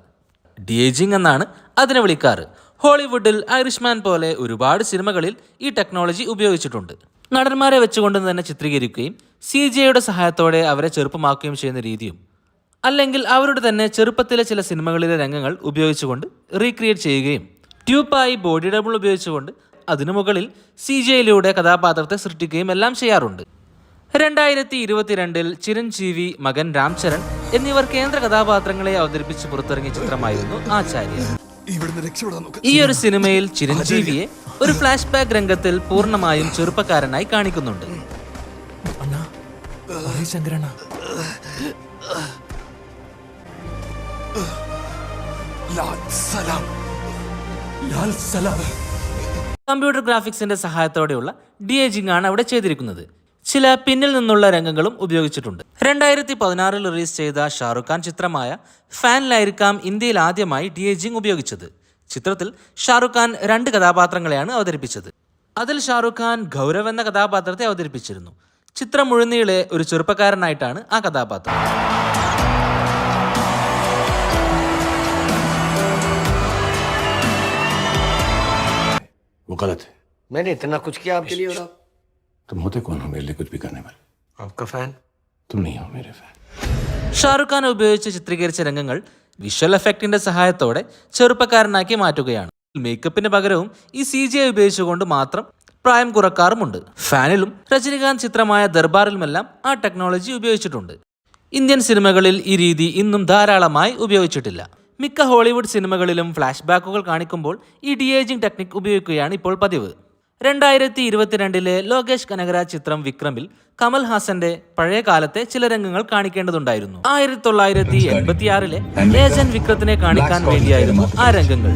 ഡി ഏജിങ് എന്നാണ് അതിനെ വിളിക്കാറ്. ഹോളിവുഡിൽ ഐറിഷ്മാൻ പോലെ ഒരുപാട് സിനിമകളിൽ ഈ ടെക്നോളജി ഉപയോഗിച്ചിട്ടുണ്ട്. നടന്മാരെ വെച്ചുകൊണ്ട് തന്നെ ചിത്രീകരിക്കുകയും CGIയുടെ സഹായത്തോടെ അവരെ ചെറുപ്പമാക്കുകയും ചെയ്യുന്ന രീതിയും, അല്ലെങ്കിൽ അവരുടെ തന്നെ ചെറുപ്പത്തിലെ ചില സിനിമകളിലെ രംഗങ്ങൾ ഉപയോഗിച്ചുകൊണ്ട് റീക്രിയേറ്റ് ചെയ്യുകയും ട്യൂബായി ബോഡി ഡബിൾ ഉപയോഗിച്ചുകൊണ്ട് അതിനു മുകളിൽ CGIയിലൂടെ കഥാപാത്രത്തെ സൃഷ്ടിക്കുകയും എല്ലാം ചെയ്യാറുണ്ട്. 2022 ചിരഞ്ജീവി, മകൻ രാംചരൺ എന്നിവർ കേന്ദ്ര കഥാപാത്രങ്ങളെ അവതരിപ്പിച്ച് പുറത്തിറങ്ങിയ ചിത്രമായിരുന്നു ആചാര്യ. ഈ ഒരു സിനിമയിൽ ചിരഞ്ജീവിയെ ഒരു ഫ്ലാഷ് ബാക്ക് രംഗത്തിൽ പൂർണ്ണമായും ചെറുപ്പക്കാരനായി കാണിക്കുന്നുണ്ട്. കമ്പ്യൂട്ടർ ഗ്രാഫിക്സിന്റെ സഹായത്തോടെയുള്ള DAGing ആണ് അവിടെ ചെയ്തിരിക്കുന്നത്. ചില പിന്നിൽ നിന്നുള്ള രംഗങ്ങളും ഉപയോഗിച്ചിട്ടുണ്ട്. 2016 റിലീസ് ചെയ്ത ഷാറുഖ് ഖാൻ ചിത്രമായ ഫാനിലായിരിക്കാം ഇന്ത്യയിൽ ആദ്യമായി DAGing ഉപയോഗിച്ചത്. ചിത്രത്തിൽ ഷാറുഖ് ഖാൻ 2 കഥാപാത്രങ്ങളെയാണ് അവതരിപ്പിച്ചത്. അതിൽ ഷാറുഖ് ഖാൻ ഗൗരവ് എന്ന കഥാപാത്രത്തെ അവതരിപ്പിച്ചിരുന്നു. ചിത്രം മുഴുനീളെ ഒരു ചെറുപ്പക്കാരനായിട്ടാണ് ആ കഥാപാത്രം. वो गलत है. मैंने इतना कुछ किया आपके लिए? और तुम होते कौन हो मेरे लिए कुछ भी करने वाले? आपका फैन. तुम नहीं हो मेरे फैन. ഷാറുഖ് ഖാൻ ഉപയോഗിച്ച് ചിത്രീകരിച്ച രംഗങ്ങൾ വിഷ്വൽ എഫക്റ്റിന്റെ സഹായത്തോടെ ചെറുപ്പക്കാരനാക്കി മാറ്റുകയാണ്. മേക്കപ്പിന് പകരവും ഈ CGI ഉപയോഗിച്ചുകൊണ്ട് മാത്രം പ്രായം കുറക്കാറുമുണ്ട്. ഫാനിലും രജനികാന്ത് ചിത്രമായ ദർബാറിലുമെല്ലാം ആ ടെക്നോളജി ഉപയോഗിച്ചിട്ടുണ്ട്. ഇന്ത്യൻ സിനിമകളിൽ ഈ രീതി ഇന്നും ധാരാളമായി ഉപയോഗിച്ചിട്ടില്ല. മിക്ക ഹോളിവുഡ് സിനിമകളിലും ഫ്ലാഷ് ബാക്കുകൾ കാണിക്കുമ്പോൾ ഈ DAGing ടെക്നിക് ഉപയോഗിക്കുകയാണ് ഇപ്പോൾ പതിവ്. 2022 ലോകേഷ് കനകരാജ് ചിത്രം വിക്രമിൽ കമൽ ഹാസന്റെ പഴയ കാലത്തെ ചില രംഗങ്ങൾ കാണിക്കേണ്ടതുണ്ടായിരുന്നു. 1986 ഏജന്റ് വിക്രത്തിനെ കാണിക്കാൻ വേണ്ടിയായിരുന്നു ആ രംഗങ്ങൾ.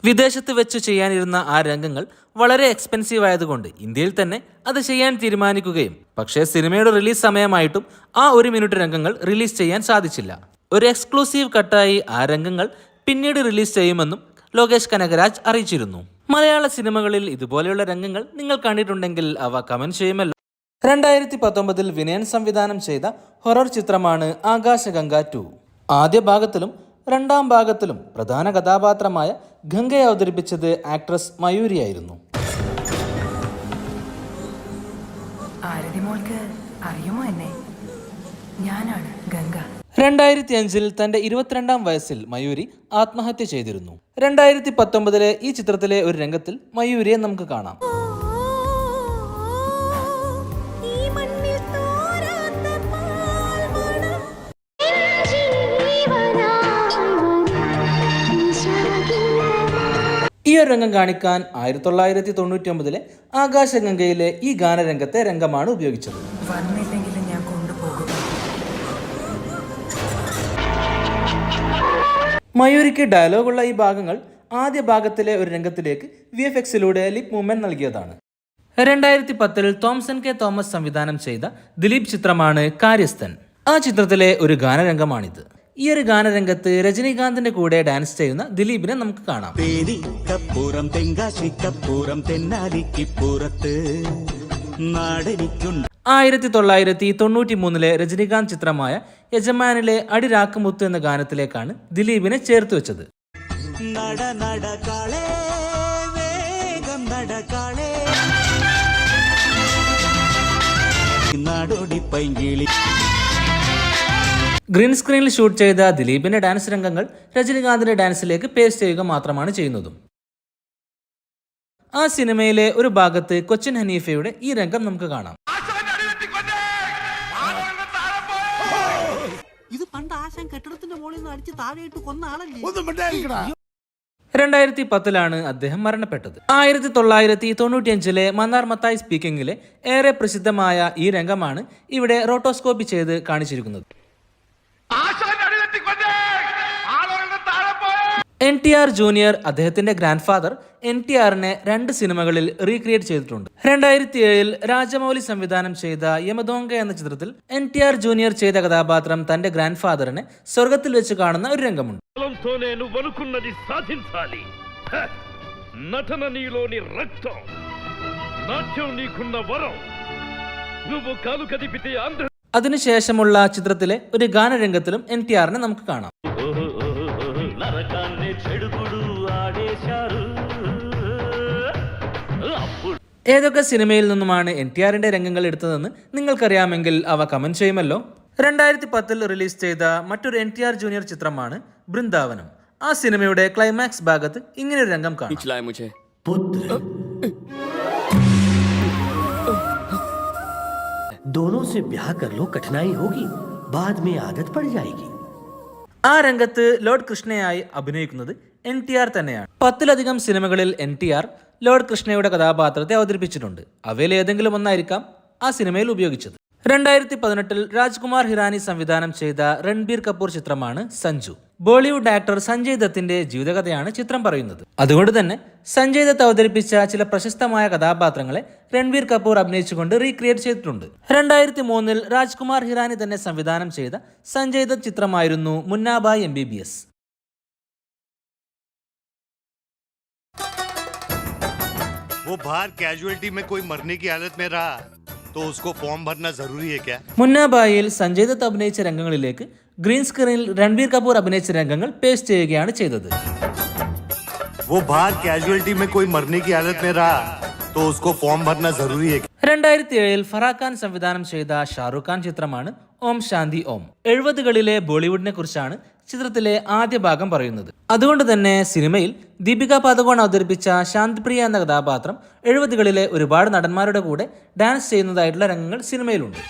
വിദേശത്ത് വെച്ച് ചെയ്യാനിരുന്ന ആ രംഗങ്ങൾ വളരെ എക്സ്പെൻസീവ് ആയതുകൊണ്ട് ഇന്ത്യയിൽ തന്നെ അത് ചെയ്യാൻ തീരുമാനിക്കുകയും, പക്ഷേ സിനിമയുടെ റിലീസ് സമയമായിട്ടും ആ 1 മിനിറ്റ് രംഗങ്ങൾ റിലീസ് ചെയ്യാൻ സാധിച്ചില്ല. ഒരു എക്സ്ക്ലൂസീവ് കട്ടായി ആ രംഗങ്ങൾ പിന്നീട് റിലീസ് ചെയ്യുമെന്നും ലോകേഷ് കനകരാജ് അറിയിച്ചിരുന്നു. മലയാള സിനിമകളിൽ ഇതുപോലെയുള്ള രംഗങ്ങൾ നിങ്ങൾ കണ്ടിട്ടുണ്ടെങ്കിൽ അവ കമന്റ് ചെയ്യുമല്ലോ. 2019 വിനയൻ സംവിധാനം ചെയ്ത ഹൊറർ ചിത്രമാണ് ആകാശഗംഗ 2. ആദ്യ ഭാഗത്തിലും 2ാം ഭാഗത്തിലും പ്രധാന കഥാപാത്രമായ ഗംഗയെ അവതരിപ്പിച്ചത് ആക്ട്രസ് മയൂരിയായിരുന്നു. അറിയുമോ എന്നെ? ഞാനാണ് ഗംഗ. 2005 തന്റെ 22ാം വയസ്സിൽ മയൂരി ആത്മഹത്യ ചെയ്തിരുന്നു. 2019 ഈ ചിത്രത്തിലെ ഒരു രംഗത്തിൽ മയൂരിയെ നമുക്ക് കാണാം. ഈ ഒരു രംഗം കാണിക്കാൻ 1999 ആകാശഗംഗയിലെ ഈ ഗാനരംഗത്തെ രംഗമാണ് ഉപയോഗിച്ചത്. മയൂരിക്ക് ഡയലോഗുള്ള ഈ ഭാഗങ്ങൾ ആദ്യ ഭാഗത്തിലെ ഒരു രംഗത്തിലേക്ക് VFXിലൂടെ ലിപ് മൂവ്മെന്റ് നൽകിയതാണ്. 2010 തോംസൺ കെ തോമസ് സംവിധാനം ചെയ്ത ദിലീപ് ചിത്രമാണ് കാര്യസ്ഥൻ. ആ ചിത്രത്തിലെ ഒരു ഗാനരംഗമാണിത്. ഈ ഒരു ഗാനരംഗത്ത് രജനീകാന്തിന്റെ കൂടെ ഡാൻസ് ചെയ്യുന്ന ദിലീപിനെ നമുക്ക് കാണാം. 1993 രജനീകാന്ത് ചിത്രമായ യജമാനിലെ അടിരാക്കുമുത്ത് എന്ന ഗാനത്തിലേക്കാണ് ദിലീപിനെ ചേർത്ത് വെച്ചത്. ഗ്രീൻ സ്ക്രീനിൽ ഷൂട്ട് ചെയ്ത ദിലീപിന്റെ ഡാൻസ് രംഗങ്ങൾ രജനീകാന്തിന്റെ ഡാൻസിലേക്ക് പേസ്റ്റ് ചെയ്യുക മാത്രമാണ് ചെയ്യുന്നതും. ആ സിനിമയിലെ ഒരു ഭാഗത്ത് കൊച്ചിൻ ഹനീഫയുടെ ഈ രംഗം നമുക്ക് കാണാം. ഇത് പണ്ട് ആശാൻ കെട്ടിടത്തിന്റെ മുകളിൽ നിന്ന് അടിച്ച് താഴെയിട്ട് കൊന്ന ആളല്ലേ? 2010 അദ്ദേഹം മരണപ്പെട്ടത്. 1995 മന്നാർ മത്തായി സ്പീക്കിംഗിലെ ഏറെ പ്രസിദ്ധമായ ഈ രംഗമാണ് ഇവിടെ റോട്ടോസ്കോപ്പി ചെയ്ത് കാണിച്ചിരിക്കുന്നത്. NTR ജൂനിയർ അദ്ദേഹത്തിന്റെ ഗ്രാൻഡ് ഫാദർ NTRനെ 2 സിനിമകളിൽ റീക്രിയേറ്റ് ചെയ്തിട്ടുണ്ട്. 2007 രാജമൗലി സംവിധാനം ചെയ്ത യമദോങ്ക എന്ന ചിത്രത്തിൽ NTR ജൂനിയർ ചെയ്ത കഥാപാത്രം തന്റെ ഗ്രാൻഡ് ഫാദറിനെ സ്വർഗത്തിൽ വെച്ച് കാണുന്ന ഒരു രംഗമുണ്ട്. അതിനുശേഷമുള്ള ചിത്രത്തിലെ ഒരു ഗാനരംഗത്തിലും NTRനെ നമുക്ക് കാണാം. ഏതൊക്കെ സിനിമയിൽ നിന്നുമാണ് NTRന്റെ രംഗങ്ങൾ എടുത്തതെന്ന് നിങ്ങൾക്കറിയാമെങ്കിൽ അവ കമന്റ് ചെയ്യുമല്ലോ. 2010 റിലീസ് ചെയ്ത മറ്റൊരു NTR ജൂനിയർ ചിത്രമാണ് ബൃന്ദാവനം. ആ സിനിമയുടെ ക്ലൈമാക്സ് ഭാഗത്ത് ഇങ്ങനൊരു രംഗം കാണാം. दोनों से ब्याह कर लो, कठिनाई होगी, बाद में आदत पड़ जाएगी. ആ രംഗത്ത് ലോർഡ് കൃഷ്ണയായി അഭിനയിക്കുന്നത് NTR തന്നെയാണ്. 10ലധികം സിനിമകളിൽ NTR ലോർഡ് കൃഷ്ണയുടെ കഥാപാത്രത്തെ അവതരിപ്പിച്ചിട്ടുണ്ട്. അവയിൽ ഏതെങ്കിലും ഒന്നായിരിക്കാം ആ സിനിമയിൽ ഉപയോഗിച്ചത്. 2018 രാജ്കുമാർ ഹിറാനി സംവിധാനം ചെയ്ത രൺബീർ കപൂർ ചിത്രമാണ് സഞ്ജു. ബോളിവുഡ് ആക്ടർ സഞ്ജയ് ദത്തിന്റെ ജീവിതകഥയാണ് ചിത്രം പറയുന്നത്. അതുകൊണ്ട് തന്നെ സഞ്ജയ് ദത്ത് അവതരിപ്പിച്ച ചില പ്രശസ്തമായ കഥാപാത്രങ്ങളെ രൺബീർ കപൂർ അഭിനയിച്ചുകൊണ്ട് റീക്രിയേറ്റ് ചെയ്തിട്ടുണ്ട്. 2003 രാജ്കുമാർ ഹിറാനി തന്നെ സംവിധാനം ചെയ്ത സഞ്ജയ് ദത്ത് ചിത്രമായിരുന്നു മുന്നാബായ് MBBS. वो बाहर कैजुअलिटी में कोई मरने की हालत में रहा तो उसको फॉर्म भरना जरूरी है क्या? മുന്നാബായിൽ സഞ്ജയ് ദത്ത് അഭിനയിച്ച രംഗങ്ങളിലേക്ക് ഗ്രീൻ സ്ക്രീനിൽ രൺബീർ കപൂർ അഭിനയിച്ച രംഗങ്ങൾ പേസ്റ്റ് ചെയ്യുകയാണ് ചെയ്തത്. वो बाहर कैजुअलिटी में कोई मरने की हालत में रहा तो उसको फॉर्म भरना जरूरी है क्या? 2007 ഫറാഖ് ഖാൻ സംവിധാനം ചെയ്ത ഷാറുഖ് ഖാൻ ചിത്രമാണ് ഓം ശാന്തി ഓം. 70കളിലെ ബോളിവുഡിനെ കുറിച്ചാണ് ചിത്രത്തിലെ ആദ്യ ഭാഗം പറയുന്നത്. അതുകൊണ്ട് തന്നെ സിനിമയിൽ ദീപിക പാദുകോൺ അവതരിപ്പിച്ച ശാന്തിപ്രിയ എന്ന കഥാപാത്രം 70കളിലെ ഒരുപാട് നടന്മാരുടെ കൂടെ ഡാൻസ് ചെയ്യുന്നതായിട്ടുള്ള രംഗങ്ങൾ സിനിമയിലുണ്ട്.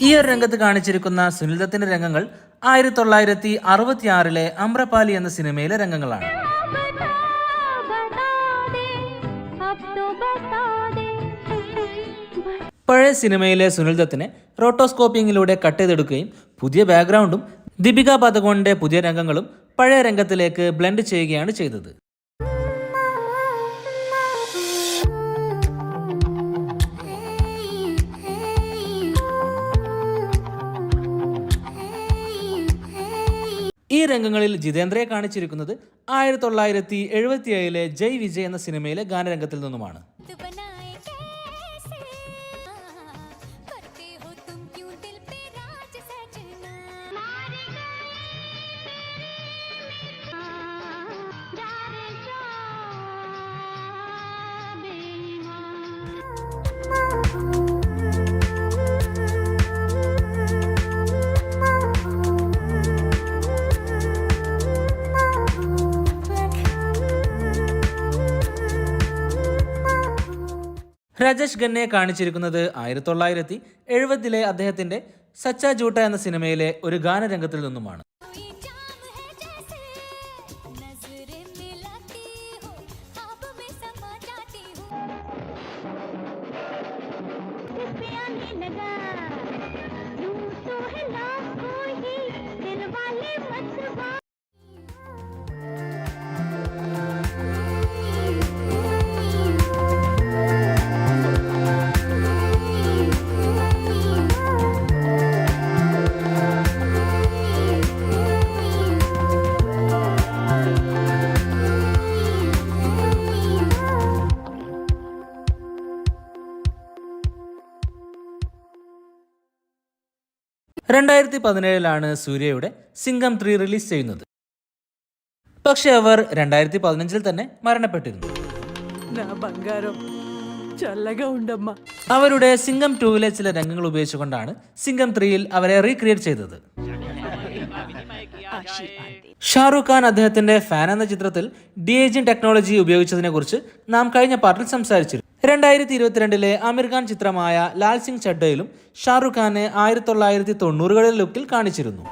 ഈ ഒരു രംഗത്ത് കാണിച്ചിരിക്കുന്ന സുനിൽ ദത്തിന്റെ രംഗങ്ങൾ 1966 അമ്രപാലി എന്ന സിനിമയിലെ രംഗങ്ങളാണ്. പഴയ സിനിമയിലെ സുനിൽ ദത്തിനെ റോട്ടോസ്കോപ്പിങ്ങിലൂടെ കട്ട് ചെയ്തെടുക്കുകയും പുതിയ ബാക്ക്ഗ്രൗണ്ടും ദീപിക പാദുകോണിന്റെ പുതിയ രംഗങ്ങളും പഴയ രംഗത്തിലേക്ക് ബ്ലെൻഡ് ചെയ്യുകയാണ് ചെയ്തത്. ഈ രംഗങ്ങളിൽ ജിതേന്ദ്രയെ കാണിച്ചിരിക്കുന്നത് 1977 ജയ് വിജയ് എന്ന സിനിമയിലെ ഗാനരംഗത്തിൽ നിന്നുമാണ്. രാജേഷ് ഖന്നയെ കാണിച്ചിരിക്കുന്നത് 1970 അദ്ദേഹത്തിന്റെ സച്ചാ ജൂട്ട എന്ന സിനിമയിലെ ഒരു ഗാനരംഗത്തിൽ നിന്നുമാണ്. രണ്ടായിരത്തി 2017 സൂര്യയുടെ സിംഗം 3 റിലീസ് ചെയ്യുന്നത്. പക്ഷെ അവർ 2015 തന്നെ മരണപ്പെട്ടിരുന്നു. അവരുടെ സിംഗം 2 ചില രംഗങ്ങൾ ഉപയോഗിച്ചുകൊണ്ടാണ് സിംഗം 3 അവരെ റീക്രിയേറ്റ് ചെയ്തത്. ഷാറുഖ് ഖാൻ അദ്ദേഹത്തിന്റെ ഫാൻ എന്ന ചിത്രത്തിൽ ഡി-ഏജിംഗ് ടെക്നോളജി ഉപയോഗിച്ചതിനെ കുറിച്ച് നാം കഴിഞ്ഞ പാർട്ടിൽ സംസാരിച്ചിരുന്നു. 2022 ആമിർ ഖാൻ ചിത്രമായ ലാൽ സിംഗ് ചഡ്ഡയിലും ഷാറുഖ് ഖാനെ 1990കളിലെ ലുക്കിൽ കാണിച്ചിരുന്നു.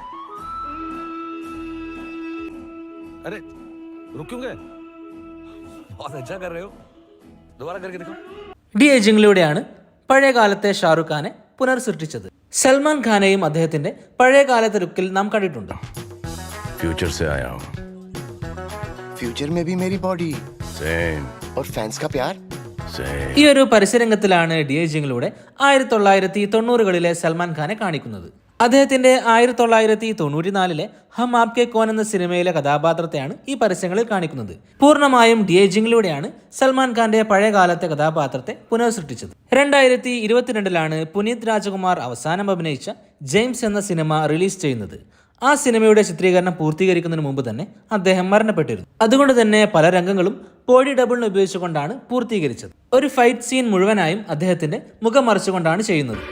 ഡി-ഏജിംഗിലൂടെയാണ് പഴയ കാലത്തെ ഷാറുഖ് ഖാനെ പുനർസൃഷ്ടിച്ചത്. സൽമാൻ ഖാനെയും അദ്ദേഹത്തിന്റെ പഴയ കാലത്തെ ലുക്കിൽ നാം കണ്ടിട്ടുണ്ട്. फ्यूचर से आया हूँ. फ्यूचर में भी मेरी बॉडी सेम और फैंस का प्यार सेम. ഈ ഒരു പരസ്യരംഗത്തിലാണ് ഡി-ഏജിംഗിലൂടെ 1990കളിലെ സൽമാൻ ഖാനെ കാണിക്കുന്നത്. അദ്ദേഹത്തിന്റെ 1994 ഹം ആപ്കെ കോൻ എന്ന സിനിമയിലെ കഥാപാത്രത്തെയാണ് ഈ പരസ്യങ്ങളിൽ കാണിക്കുന്നത്. പൂർണ്ണമായും ഡി-ഏജിംഗിലൂടെയാണ് സൽമാൻ ഖാന്റെ പഴയ കാലത്തെ കഥാപാത്രത്തെ പുനഃസൃഷ്ടിച്ചത്. 2022 പുനീത് രാജകുമാർ അവസാനം അഭിനയിച്ച ജെയിംസ് എന്ന സിനിമ റിലീസ് ചെയ്യുന്നത്. ആ സിനിമയുടെ ചിത്രീകരണം പൂർത്തീകരിക്കുന്നതിന് മുമ്പ് തന്നെ അദ്ദേഹം മരണപ്പെട്ടിരുന്നു. അതുകൊണ്ട് തന്നെ പല രംഗങ്ങളും ബോഡി ഡബിളിനെ ഉപയോഗിച്ചുകൊണ്ടാണ് പൂർത്തീകരിച്ചത്. ഒരു ഫൈറ്റ് സീൻ മുഴുവനായും അദ്ദേഹത്തിന്റെ മുഖം മറച്ചുകൊണ്ടാണ് ചെയ്യുന്നത്.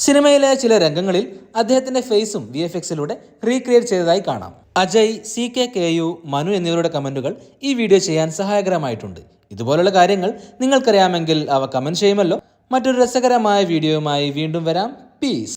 സിനിമയിലെ ചില രംഗങ്ങളിൽ അദ്ദേഹത്തിന്റെ ഫേസും VFXലൂടെ റീക്രിയേറ്റ് ചെയ്തതായി കാണാം. അജയ്, CKKU, മനു എന്നിവരുടെ കമന്റുകൾ ഈ വീഡിയോ ചെയ്യാൻ സഹായകരമായിട്ടുണ്ട്. ഇതുപോലുള്ള കാര്യങ്ങൾ നിങ്ങൾക്കറിയാമെങ്കിൽ അവ കമന്റ് ചെയ്യുമല്ലോ. മറ്റൊരു രസകരമായ വീഡിയോയുമായി വീണ്ടും വരാം. പീസ്.